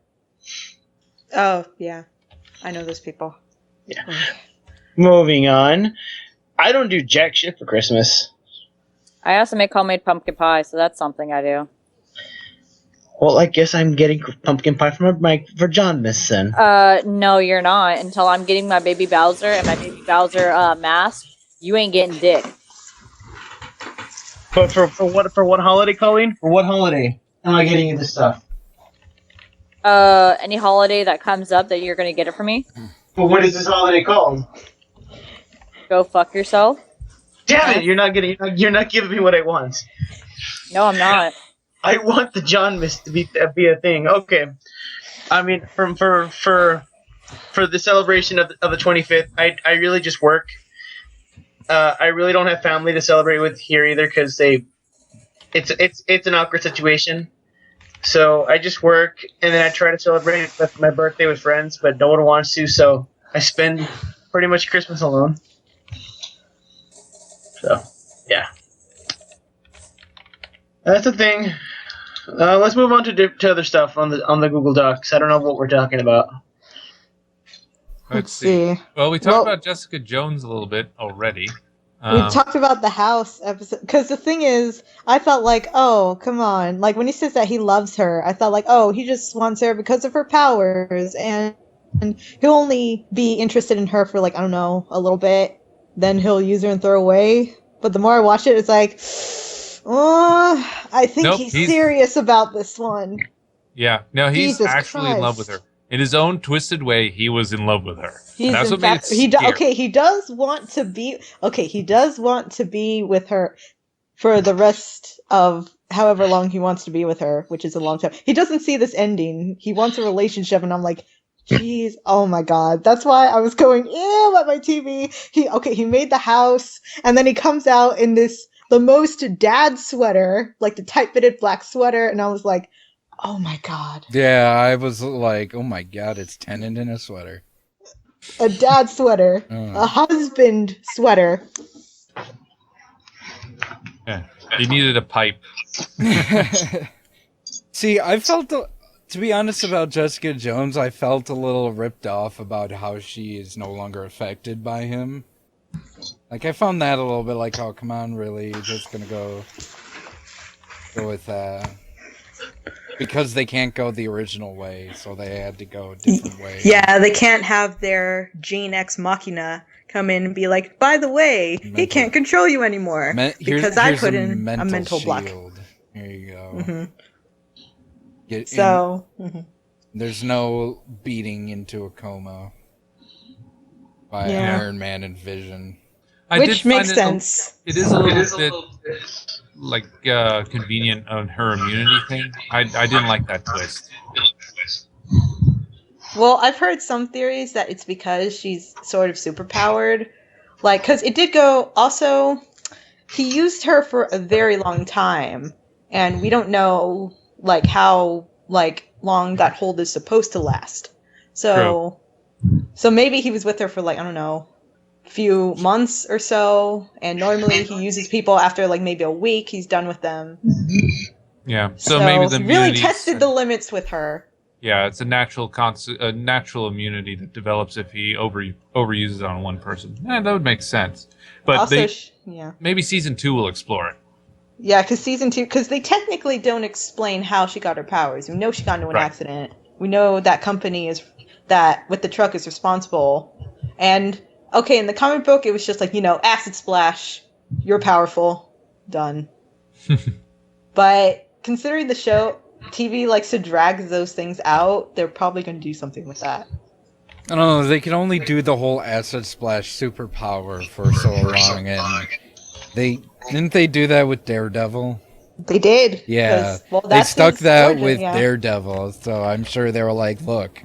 Oh, yeah. I know those people. Yeah. Moving on. I don't do jack shit for Christmas. I also make homemade pumpkin pie, so that's something I do. Well, I guess I'm getting pumpkin pie for Jonmas then. No, you're not. Until I'm getting my baby Bowser and my baby Bowser mask, you ain't getting dick. But for what holiday, Colleen? For what holiday am I getting you this stuff? Any holiday that comes up that you're gonna get it for me? Well, what is this holiday called? Go fuck yourself. Damn it! You're not giving me what I want. No, I'm not. I want the Jonmas to be a thing. Okay. I mean, for the celebration of the 25th, I really just work. I really don't have family to celebrate with here either because it's an awkward situation. So I just work and then I try to celebrate my birthday with friends, but no one wants to, so I spend pretty much Christmas alone. So yeah, that's the thing. Let's move on to other stuff on the Google Docs. I don't know what we're talking about. Let's see. Well, we talked about Jessica Jones a little bit already. We talked about the house episode. Because the thing is, I felt like, oh, come on. Like, when he says that he loves her, I thought like, oh, he just wants her because of her powers. And he'll only be interested in her for like, I don't know, a little bit. Then he'll use her and throw away. But the more I watch it, it's like... Oh, I think he's serious about this one. Yeah, no, he's Jesus actually Christ. in love with her. In his own twisted way, he was in love with her. He does want to be. Okay, he does want to be with her for the rest of however long he wants to be with her, which is a long time. He doesn't see this ending. He wants a relationship, and I'm like, jeez, oh my god. That's why I was going ew at my TV. He made the house, and then he comes out in the most dad sweater, like the tight-fitted black sweater, and I was like, oh my god. Yeah, I was like, oh my god, it's Tennant in a sweater. A dad sweater. A husband sweater. Yeah, he needed a pipe. See, I felt, to be honest about Jessica Jones, I felt a little ripped off about how she is no longer affected by him. Like, I found that a little bit like, oh, come on, really? You're just gonna go with that. Because they can't go the original way, so they had to go a different way. Yeah, they can't have their Gene Ex Machina come in and be like, by the way, he can't control you anymore. Because I put in a mental block. Here you go. Mm-hmm. There's no beating into a coma by Iron Man and Vision. Which makes sense. It is a little bit like convenient on her immunity thing. I didn't like that twist. Well, I've heard some theories that it's because she's sort of superpowered. Like, because it did go... Also, he used her for a very long time. And we don't know, like, how, like, long that hold is supposed to last. So maybe he was with her for, like, I don't know, few months or so, and normally he uses people after like maybe a week. He's done with them. Yeah, so maybe the he really tested the limits with her. Yeah, it's a natural immunity that develops if he overuses it on one person. That would make sense. But also, maybe season 2 will explore it. Yeah, because they technically don't explain how she got her powers. We know she got into an accident. We know that company that with the truck is responsible, and. Okay, in the comic book, it was just like, acid splash, you're powerful, done. But considering the show, TV likes to drag those things out, they're probably going to do something with that. I don't know, they can only do the whole acid splash superpower for so long, and didn't they do that with Daredevil? They did. Yeah, they stuck that with Daredevil, so I'm sure they were like, look,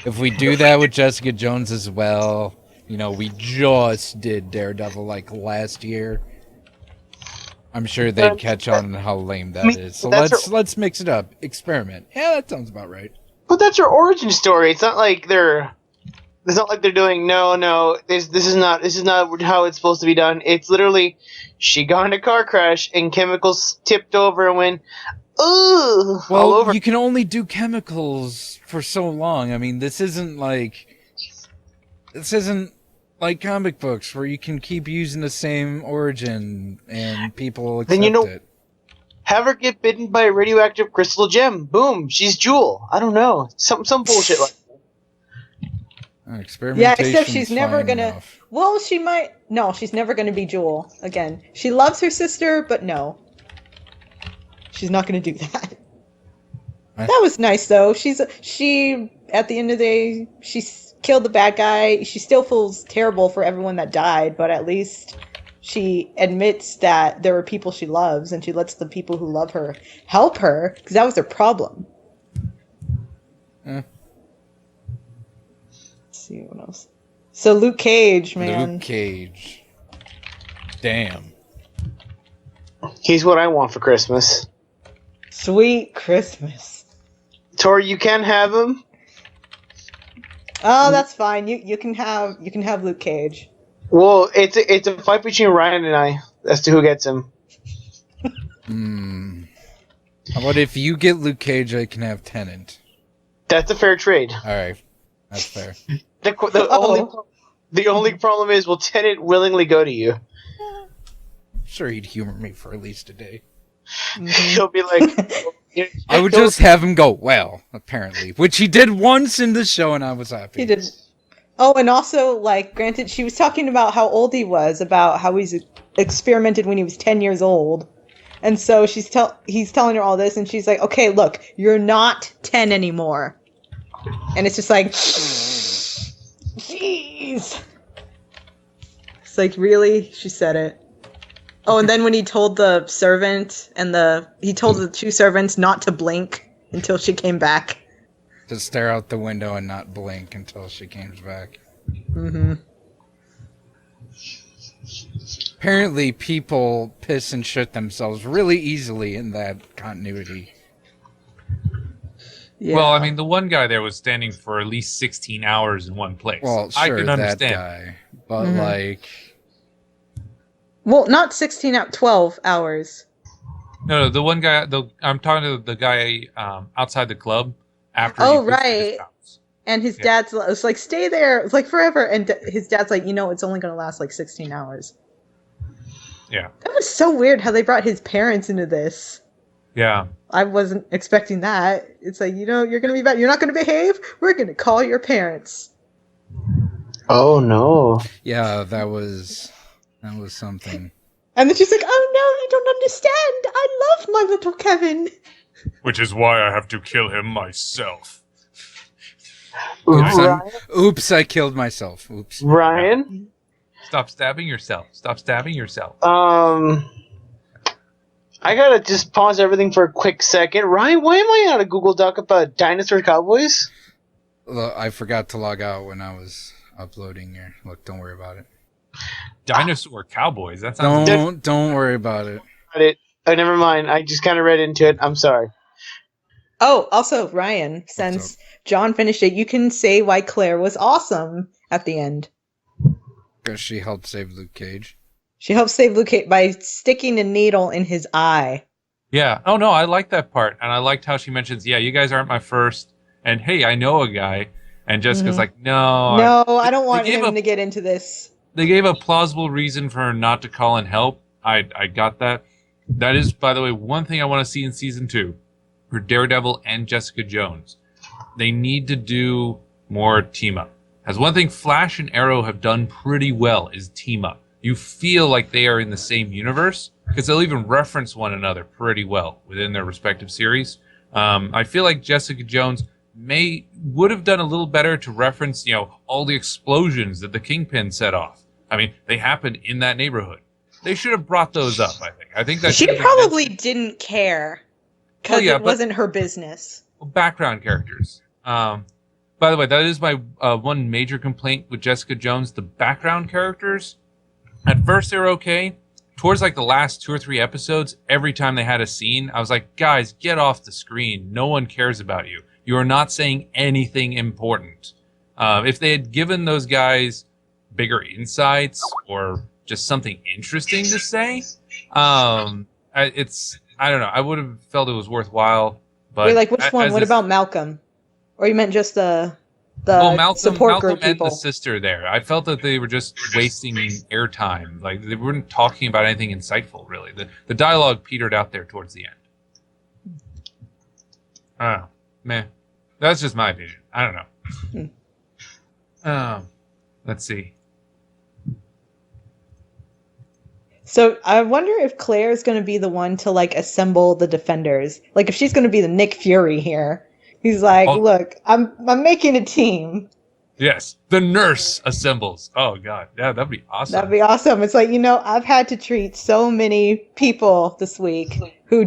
if we do that with Jessica Jones as well... we just did Daredevil like last year. I'm sure they'd catch on how lame that is. So let's mix it up. Experiment. Yeah, that sounds about right. But that's her origin story. It's not like they're It's not like they're doing no. This is not how it's supposed to be done. It's literally she got in a car crash and chemicals tipped over and went all over. You can only do chemicals for so long. I mean, this isn't like comic books where you can keep using the same origin and people accept it. Have her get bitten by a radioactive crystal gem. Boom, she's Jewel. I don't know, some bullshit like that. Experimentation. Yeah, except she's never gonna. Enough. Well, she might. No, she's never gonna be Jewel again. She loves her sister, but no, she's not gonna do that. That was nice though. She at the end of the day, she killed the bad guy. She still feels terrible for everyone that died, but at least she admits that there are people she loves, and she lets the people who love her help her, because that was their problem. See what else. So Luke Cage, man. Luke Cage. Damn. He's what I want for Christmas. Sweet Christmas. Tori, you can have him. Oh, that's fine. You can have Luke Cage. Well, it's a fight between Ryan and I as to who gets him. How about if you get Luke Cage, I can have Tennant. That's a fair trade. All right, that's fair. The only problem is, will Tennant willingly go to you? I'm sure he'd humor me for at least a day. He'll be like, I would just have him go, well, apparently, which he did once in the show, and I was happy. He did. Oh, and also, like, granted, she was talking about how old he was, about how he's experimented when he was 10 years old. And so he's telling her all this, and she's like, okay, look, you're not 10 anymore. And it's just like, jeez. It's like, really? She said it. Oh, and then when he told the servant he told the two servants not to blink until she came back. To stare out the window and not blink until she comes back. Mm-hmm. Apparently, people piss and shit themselves really easily in that continuity. Yeah. Well, I mean, the one guy there was standing for at least 16 hours in one place. Well, sure, I can understand. that guy. But, like... Well, not 12 hours. No, the one guy, I'm talking to the guy outside the club after Oh, he pissed right. his pants. And his dad's it's like, stay there. It's like forever. And his dad's like, it's only going to last like 16 hours. Yeah. That was so weird how they brought his parents into this. Yeah. I wasn't expecting that. It's like, you're going to be bad. You're not going to behave? We're going to call your parents. Oh, no. Yeah, that was something. And then she's like, oh, no, you don't understand. I love my little Kevin. Which is why I have to kill him myself. Oops, I killed myself. Oops. Ryan? Stop stabbing yourself. Stop stabbing yourself. I gotta just pause everything for a quick second. Ryan, why am I on a Google Doc about dinosaur cowboys? Look, I forgot to log out when I was uploading here. Look, don't worry about it. Dinosaur cowboys. That sounds. Don't worry about it. Oh, never mind. I just kind of read into it. I'm sorry. Oh, also, Ryan, since John finished it, you can say why Claire was awesome at the end. Because she helped save Luke Cage. She helped save Luke Cage by sticking a needle in his eye. Yeah. Oh no, I like that part, and I liked how she mentions, "Yeah, you guys aren't my first," and "Hey, I know a guy," and Jessica's like, "No, I don't want him to get into this." They gave a plausible reason for her not to call in help. I got that. That is, by the way, one thing I want to see in season 2 for Daredevil and Jessica Jones. They need to do more team up. As one thing Flash and Arrow have done pretty well is team up. You feel like they are in the same universe because they'll even reference one another pretty well within their respective series. I feel like Jessica Jones would have done a little better to reference, all the explosions that the Kingpin set off. I mean, they happened in that neighborhood. They should have brought those up, I think. I think that she probably didn't care because it wasn't her business. Background characters. By the way, that is my one major complaint with Jessica Jones. The background characters, at first they were okay. Towards like the last 2 or 3 episodes, every time they had a scene, I was like, guys, get off the screen. No one cares about you. You are not saying anything important. If they had given those guys bigger insights or just something interesting to say, I don't know. I would have felt it was worthwhile. But Wait, like which one? What about Malcolm? Or you meant just the support group people? And the sister there. I felt that they were just wasting airtime. Like they weren't talking about anything insightful, really. The dialogue petered out there towards the end. Oh, man. That's just my opinion. I don't know. Let's see. So I wonder if Claire's going to be the one to like assemble the defenders. Like if she's going to be the Nick Fury here. He's like, look, I'm making a team. Yes, the nurse assembles. Oh God, yeah, that'd be awesome. That'd be awesome. It's like, I've had to treat so many people this week who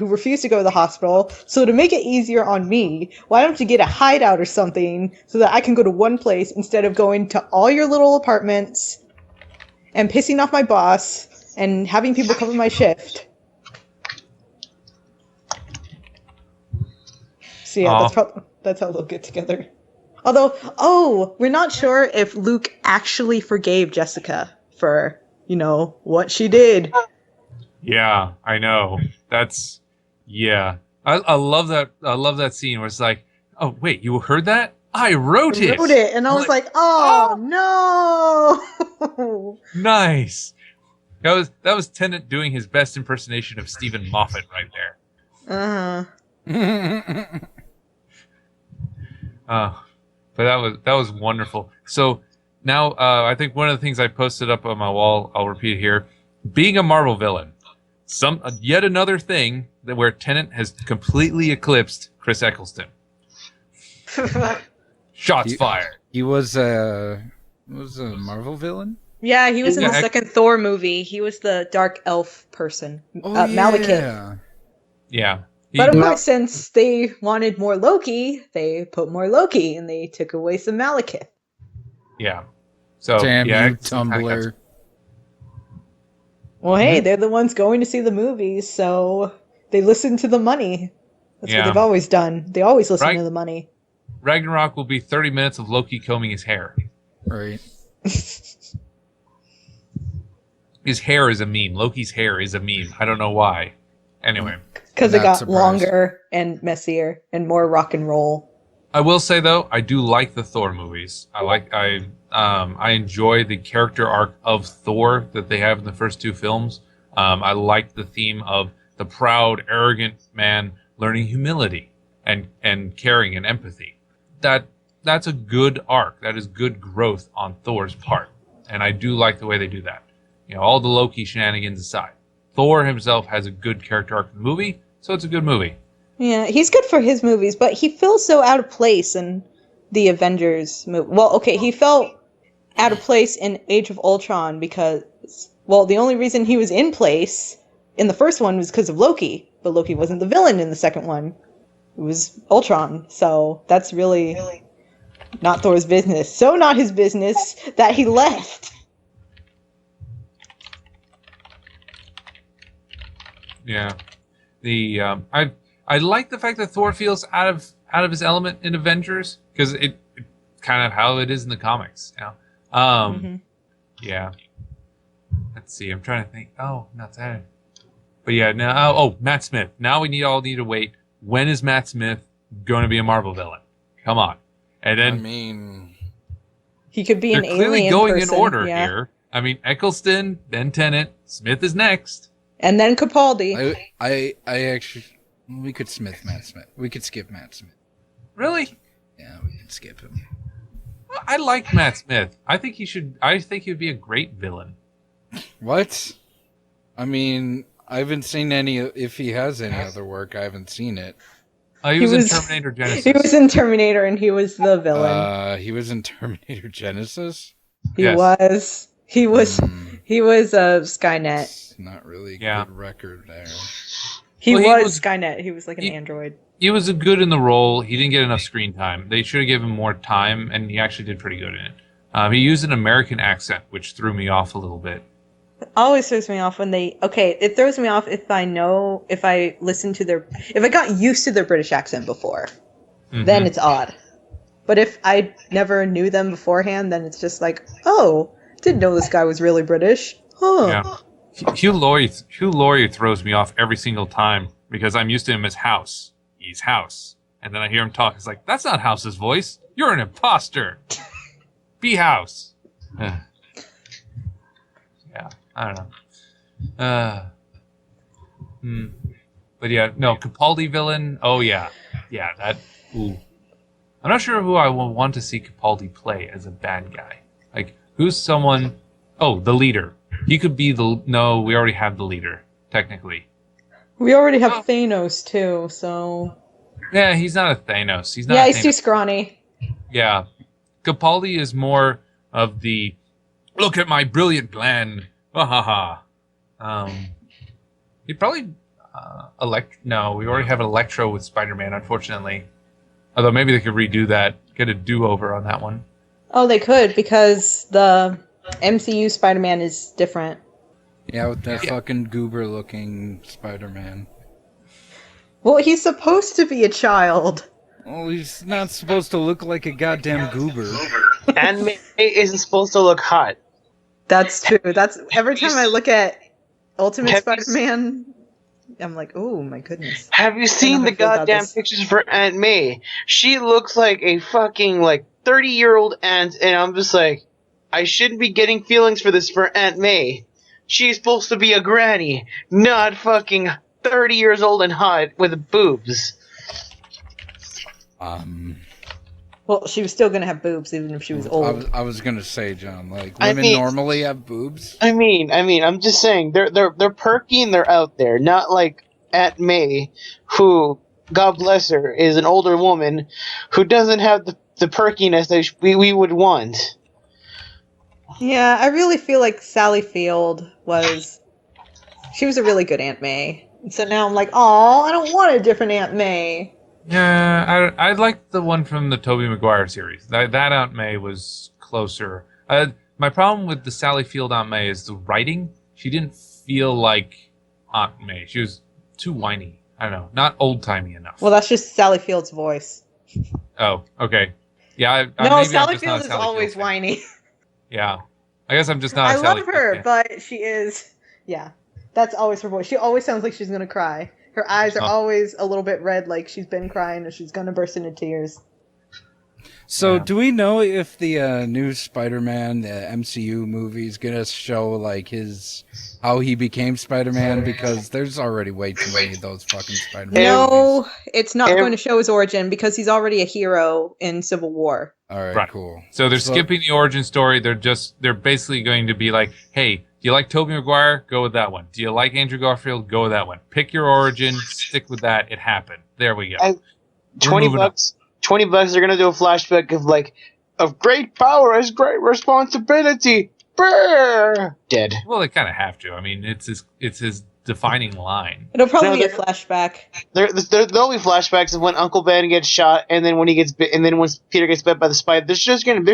refuse to go to the hospital. So to make it easier on me, why don't you get a hideout or something so that I can go to one place instead of going to all your little apartments and pissing off my boss and having people cover my shift. So yeah, that's how they'll get together. Although, we're not sure if Luke actually forgave Jessica for, what she did. Yeah, I know. Yeah. I love that. I love that scene where it's like, oh wait, you heard that? I wrote it. And I was like, oh no. Nice. That was Tennant doing his best impersonation of Stephen Moffat right there. But that was wonderful. So now I think one of the things I posted up on my wall, I'll repeat it here. Being a Marvel villain, yet another thing where Tennant has completely eclipsed Chris Eccleston. Shots fired. He was a Marvel villain? Yeah, he was in the second Thor movie. He was the dark elf person, Malekith. Yeah. But of course, since they wanted more Loki, they put more Loki, and they took away some Malekith. Yeah. So damn you, Tumblr. Well, hey, they're the ones going to see the movies, so they listen to the money. That's what they've always done. They always listen to the money. Ragnarok will be 30 minutes of Loki combing his hair. Right. His hair is a meme. Loki's hair is a meme. I don't know why. Anyway. Because it got longer and messier and more rock and roll. I will say though, I do like the Thor movies. I enjoy the character arc of Thor that they have in the first two films. I like the theme of the proud, arrogant man learning humility and caring and empathy. That's a good arc. That is good growth on Thor's part. And I do like the way they do that. All the Loki shenanigans aside. Thor himself has a good character arc in the movie, so it's a good movie. Yeah, he's good for his movies, but he feels so out of place in the Avengers movie. Well, okay, he felt out of place in Age of Ultron because, the only reason he was in place in the first one was because of Loki, but Loki wasn't the villain in the second one. It was Ultron, so that's really not Thor's business. So not his business that he left. Yeah, I like the fact that Thor feels out of his element in Avengers because it kind of how it is in the comics. Yeah. Let's see. I'm trying to think. Oh, not that. But yeah, now Matt Smith. Now we all need to wait. When is Matt Smith going to be a Marvel villain? Come on. And then he could be an alien clearly going person. in order here. I mean, Eccleston, then Tennant, Smith is next. And then Capaldi. I actually, we could Matt Smith. We could skip Matt Smith. Really? Yeah, we could skip him. I like Matt Smith. I think he'd be a great villain. What? I mean, I haven't seen any. If he has any other work, I haven't seen it. He was in Terminator Genesis. He was in Terminator, and he was the villain. He was in Terminator Genesis. He was. He was Skynet. It's not really a good record there. He was Skynet. He was like an android. He was good in the role. He didn't get enough screen time. They should have given him more time, and he actually did pretty good in it. He used an American accent, which threw me off a little bit. It always throws me off when it throws me off if I got used to their British accent before. Mm-hmm. Then it's odd. But if I never knew them beforehand, then it's just like, oh, didn't know this guy was really British. Huh. Yeah. Hugh Laurie throws me off every single time because I'm used to him as House. He's House. And then I hear him talk. It's like, that's not House's voice. You're an imposter. Be House. Yeah, I don't know. But yeah, no, Capaldi villain. Oh yeah, that. Ooh, I'm not sure who I will want to see Capaldi play as a bad guy. Like, who's someone? Oh, the leader. He could be the. No, we already have the leader. Technically, We already have Thanos too, so. yeah, he's not a Thanos. He's not. Yeah, a he's Thanos. too scrawny. Yeah, Capaldi is more of the. Look at my brilliant plan. Ha ha ha. He'd probably. No, we already have Electro with Spider-Man, unfortunately. Although maybe they could redo that, get a do-over on that one. Oh, they could, because the MCU Spider-Man is different. Yeah, with that fucking goober-looking Spider-Man. Well, he's supposed to be a child. Well, he's not supposed to look like a goddamn goober. And May isn't supposed to look hot. That's true. That's every time I look at Ultimate Have you Spider-Man, I'm like, oh my goodness. Have you seen the I feel about goddamn this. pictures for Aunt May? She looks like a fucking 30-year-old aunt, and I'm just like, I shouldn't be getting feelings for this for Aunt May. She's supposed to be a granny, not fucking 30 years old and hot with boobs. Well, she was still gonna have boobs even if she was old. I was gonna say, John, like I women mean- normally have boobs. I mean, I'm just saying they're perky and they're out there, not like Aunt May, who, God bless her, is an older woman who doesn't have the perkiness that we would want. Yeah, I really feel like Sally Field she was a really good Aunt May. And so now I'm like, oh, I don't want a different Aunt May. Yeah, I like the one from the Tobey Maguire series. That Aunt May was closer. My problem with the Sally Field Aunt May is the writing. She didn't feel like Aunt May. She was too whiny. I don't know, not old-timey enough. Well, that's just Sally Field's voice. Oh, okay. Yeah, No, maybe I'm Sally just not Field a is Sally always Field fan. whiny. Yeah, I guess I'm just not. I a Sally love her, Field fan. but she is. Yeah, that's always her voice. She always sounds like she's gonna cry. Her eyes are always a little bit red, like she's been crying or she's gonna burst into tears. So, Yeah. do we know if the new Spider-Man, the MCU movie, is gonna show like how he became Spider-Man? Because there's already way too many of those fucking Spider-Man No, movies. it's not going to show his origin because he's already a hero in Civil War. All right, Right. cool. So they're skipping the origin story. They're basically going to be like, hey, do you like Tobey Maguire? Go with that one. Do you like Andrew Garfield? Go with that one. Pick your origin. Stick with that. It happened. There we go. $20 $20 they're gonna do a flashback of great power has great responsibility. Brrr! Dead. Well, they kind of have to. I mean, it's his defining line. It'll probably No, be a they're- flashback. There'll be flashbacks of when Uncle Ben gets shot, and then when he gets bit, and then when Peter gets bit by the spider. There's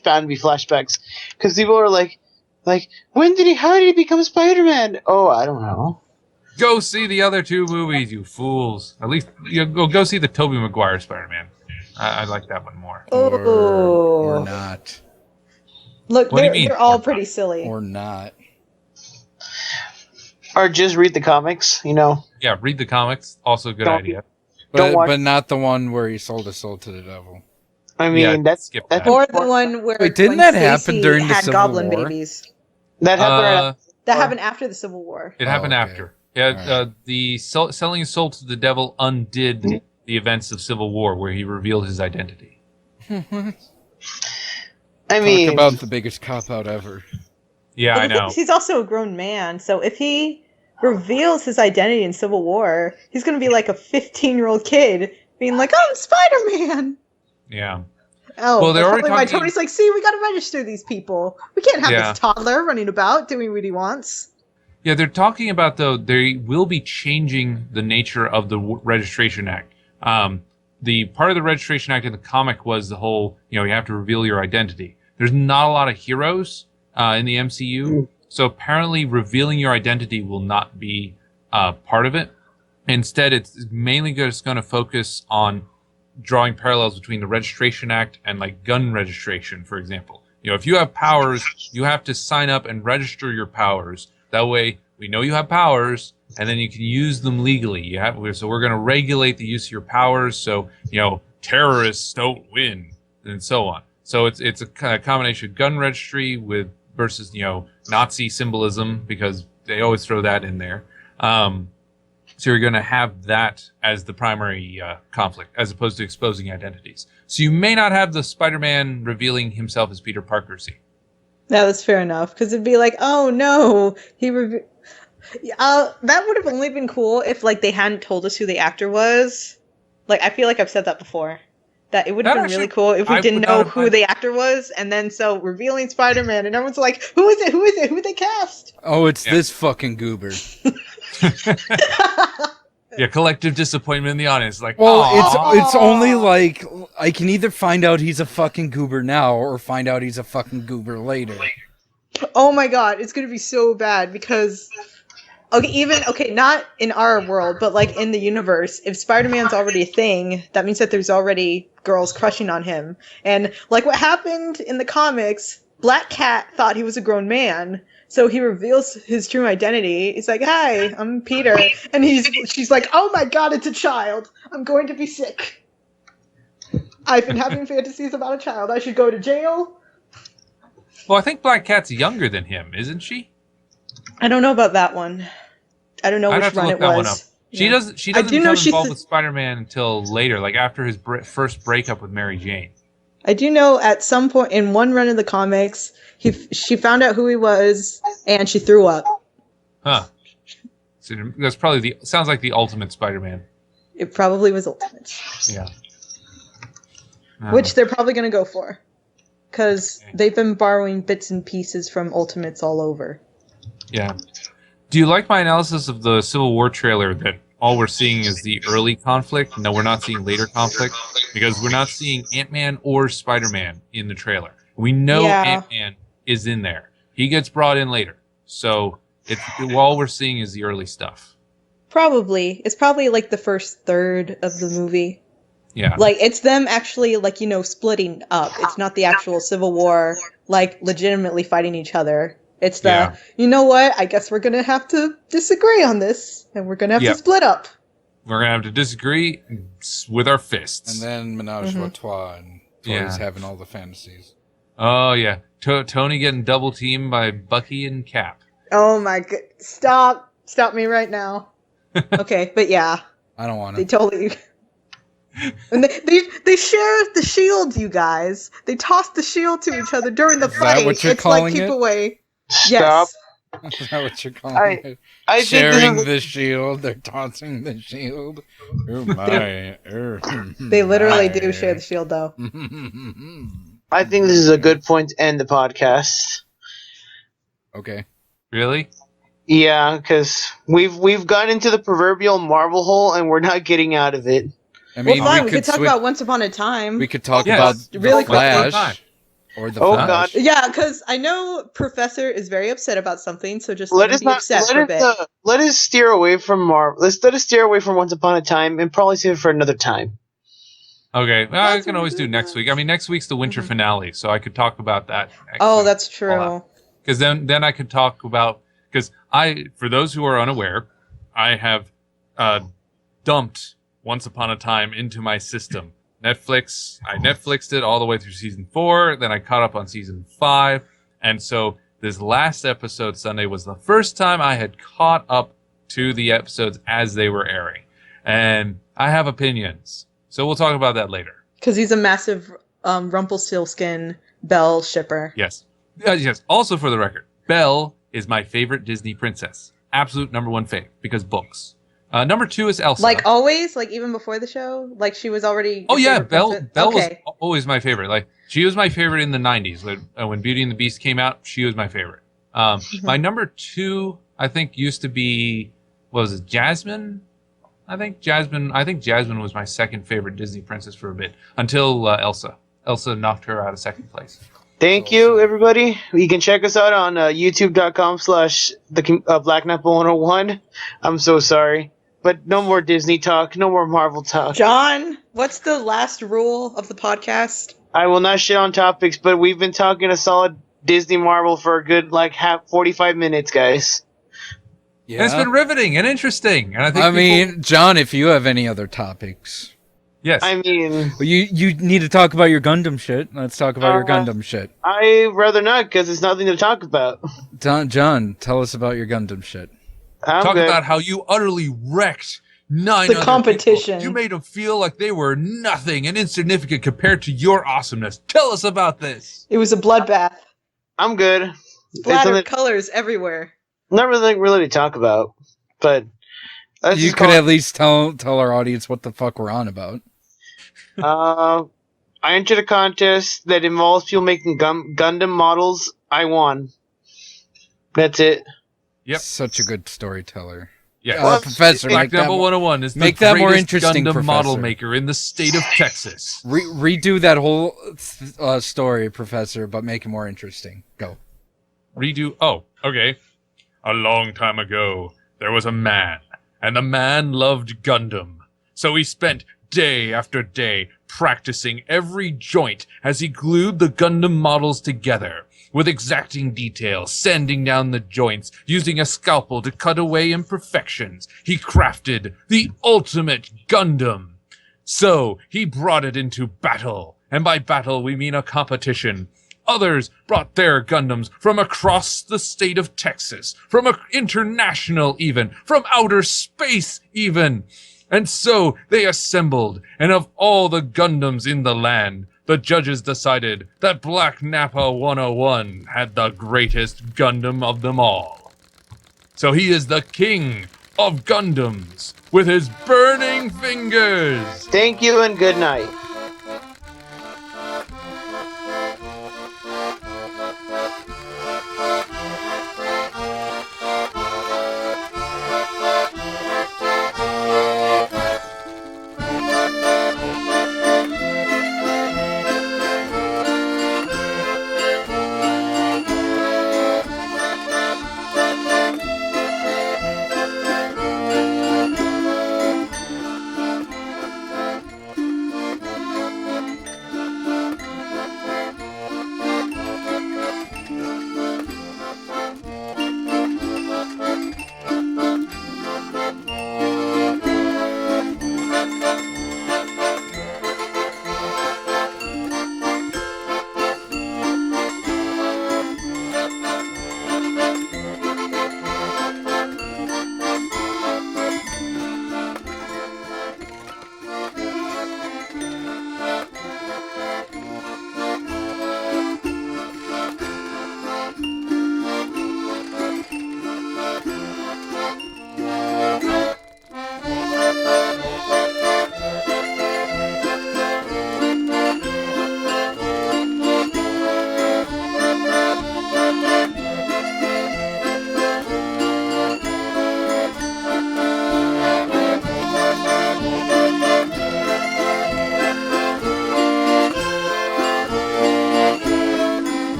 bound to be flashbacks because people are like, how did he become Spider-Man? Oh, I don't know. Go see the other two movies, you fools. At least go see the Tobey Maguire Spider-Man. I like that one more. Or Oh, not. look, What do you they're, mean, they're all or pretty silly. Or not. Or just read the comics, you know. Yeah, read the comics. Also a good Don't- idea. Don't watch- But not the one where he sold his soul to the devil. I mean, Yeah, that's skip that's that. Or the one where Wait, didn't Gwen that happen Stacy during the had Civil goblin War? babies. that happened. That happened after the Civil War. It happened okay. after. Yeah, Alright. the selling his soul to the devil undid the events of Civil War, where he revealed his identity. I mean, Talk about the biggest cop out ever. Yeah, But I the thing know. is, he's also a grown man, so if he reveals his identity in Civil War, he's going to be like a 15-year-old kid being like, "I'm Spider-Man." Yeah. Oh, Well, they're that's already probably why talking- Tony's like, "See, we got to register these people. We can't have Yeah. this toddler running about doing what he wants." Yeah, they're talking about, though, they will be changing the nature of the Registration Act. The part of the Registration Act in the comic was the whole, you have to reveal your identity. There's not a lot of heroes in the MCU, so apparently revealing your identity will not be part of it. Instead, it's mainly just going to focus on drawing parallels between the Registration Act and like gun registration, for example. If you have powers, you have to sign up and register your powers. That way, we know you have powers, and then you can use them legally. So we're going to regulate the use of your powers, so terrorists don't win, and so on. So it's a kind of combination of gun registry versus Nazi symbolism, because they always throw that in there. So you're going to have that as the primary conflict, as opposed to exposing identities. So you may not have the Spider-Man revealing himself as Peter Parker scene. Yeah, that's fair enough. Because it'd be like, oh no, that would have only been cool if like they hadn't told us who the actor was. Like, I feel like I've said that before. That it would have been really cool if we didn't know who the actor was, and then so revealing Spider-Man, and everyone's like, who is it? Who is it? Who they cast? Oh, it's this fucking goober. Yeah, collective disappointment in the audience. Like, it's only like I can either find out he's a fucking goober now or find out he's a fucking goober later. Oh my god, it's gonna be so bad because not in our world, but like in the universe, if Spider-Man's already a thing, that means that there's already girls crushing on him. And like what happened in the comics, Black Cat thought he was a grown man. So he reveals his true identity. He's like, "Hi, I'm Peter," and she's like, "Oh my god, it's a child! I'm going to be sick. I've been having fantasies about a child. I should go to jail." Well, I think Black Cat's younger than him, isn't she? I don't know about that one. I don't know which run it was. She doesn't become involved with Spider-Man until later, like after his first breakup with Mary Jane. I do know at some point in one run of the comics, she found out who he was, and she threw up. Huh. So that's probably sounds like the ultimate Spider-Man. It probably was Ultimate. Yeah. Which they're probably going to go for. Because they've been borrowing bits and pieces from Ultimates all over. Yeah. Do you like my analysis of the Civil War trailer that all we're seeing is the early conflict? No, we're not seeing later conflict because we're not seeing Ant-Man or Spider-Man in the trailer. We know Ant-Man is in there. He gets brought in later. So all we're seeing is the early stuff. Probably. It's probably like the first third of the movie. Yeah. Like, it's them actually, like, splitting up. It's not the actual Civil War, like, legitimately fighting each other. It's you know what? I guess we're going to have to disagree on this, and we're going to have to split up. We're going to have to disagree with our fists. And then Menage a Trois, and Toy's having all the fantasies. Oh, yeah. Tony getting double teamed by Bucky and Cap. Oh, my god. Stop. Stop me right now. Okay, but yeah. I don't want to. They totally... And they share the shield, you guys. They toss the shield to each other during the fight. Is that what you're calling keep it? away. Stop. Yes. Is that what you're calling it? I Sharing the shield. They're tossing the shield. Oh my. They literally do share the shield, though. I think this is a good point to end the podcast. Okay. Really? Yeah, because we've gone into the proverbial Marvel hole and we're not getting out of it. I mean, well, fine. We could talk about Once Upon a Time. We could talk about really the Flash. Or the Flash. God. Yeah, because I know Professor is very upset about something, so just let us be upset for a bit. Let us steer away from Marvel. Let us steer away from Once Upon a Time and probably save it for another time. Okay, I can always do next week. I mean, next week's the winter finale, so I could talk about that next week. That's true. Because then I could talk about... Because for those who are unaware, I have dumped Once Upon a Time into my system. I Netflixed it all the way through season 4, then I caught up on season 5, and so this last episode Sunday was the first time I had caught up to the episodes as they were airing. And I have opinions, so we'll talk about that later. Because he's a massive Rumpelstiltskin Belle shipper. Yes. Yes. Also, for the record, Belle is my favorite Disney princess. Absolute number 1 favorite, because books. Number 2 is Elsa. Like always? Like even before the show? Like she was already... Oh yeah, Belle was always my favorite. Like she was my favorite in the 90s. When Beauty and the Beast came out, she was my favorite. My number 2, I think, used to be... What was it? Jasmine? I think Jasmine was my second favorite Disney princess for a bit. Until Elsa. Elsa knocked her out of second place. Thank you, everybody. You can check us out on youtube.com/BlackNapple101. I'm so sorry. but no more Disney talk, no more Marvel talk. John, what's the last rule of the podcast? I will not shit on topics, but we've been talking a solid Disney Marvel for a good 45 minutes, guys. Yeah. And it's been riveting and interesting. And I think mean, John, if you have any other topics. Yes. I mean... You need to talk about your Gundam shit. Let's talk about your Gundam shit. I'd rather not, because it's nothing to talk about. John, tell us about your Gundam shit. Talk about how you utterly wrecked 9 the other competition. people. You made them feel like they were nothing and insignificant compared to your awesomeness. Tell us about this. It was a bloodbath. I'm good. Splattered colors everywhere. Not really to talk about, but... You could at least tell our audience what the fuck we're on about. I entered a contest that involves people making Gundam models. I won. That's it. Yep. Such a good storyteller. Yeah. Professor, Black Devil 101 is the make that more greatest interesting, Gundam Professor. model maker in the state of Texas. Redo that whole story, Professor, but make it more interesting. Go. Redo. Oh, okay. A long time ago, there was a man, and the man loved Gundam. So he spent day after day practicing every joint as he glued the Gundam models together. With exacting detail, sanding down the joints, using a scalpel to cut away imperfections, he crafted the ultimate Gundam. So, he brought it into battle, and by battle we mean a competition. Others brought their Gundams from across the state of Texas, from international even, from outer space even. And so they assembled, and of all the Gundams in the land, the judges decided that Black Nappa 101 had the greatest Gundam of them all. So he is the king of Gundams with his burning fingers. Thank you and good night.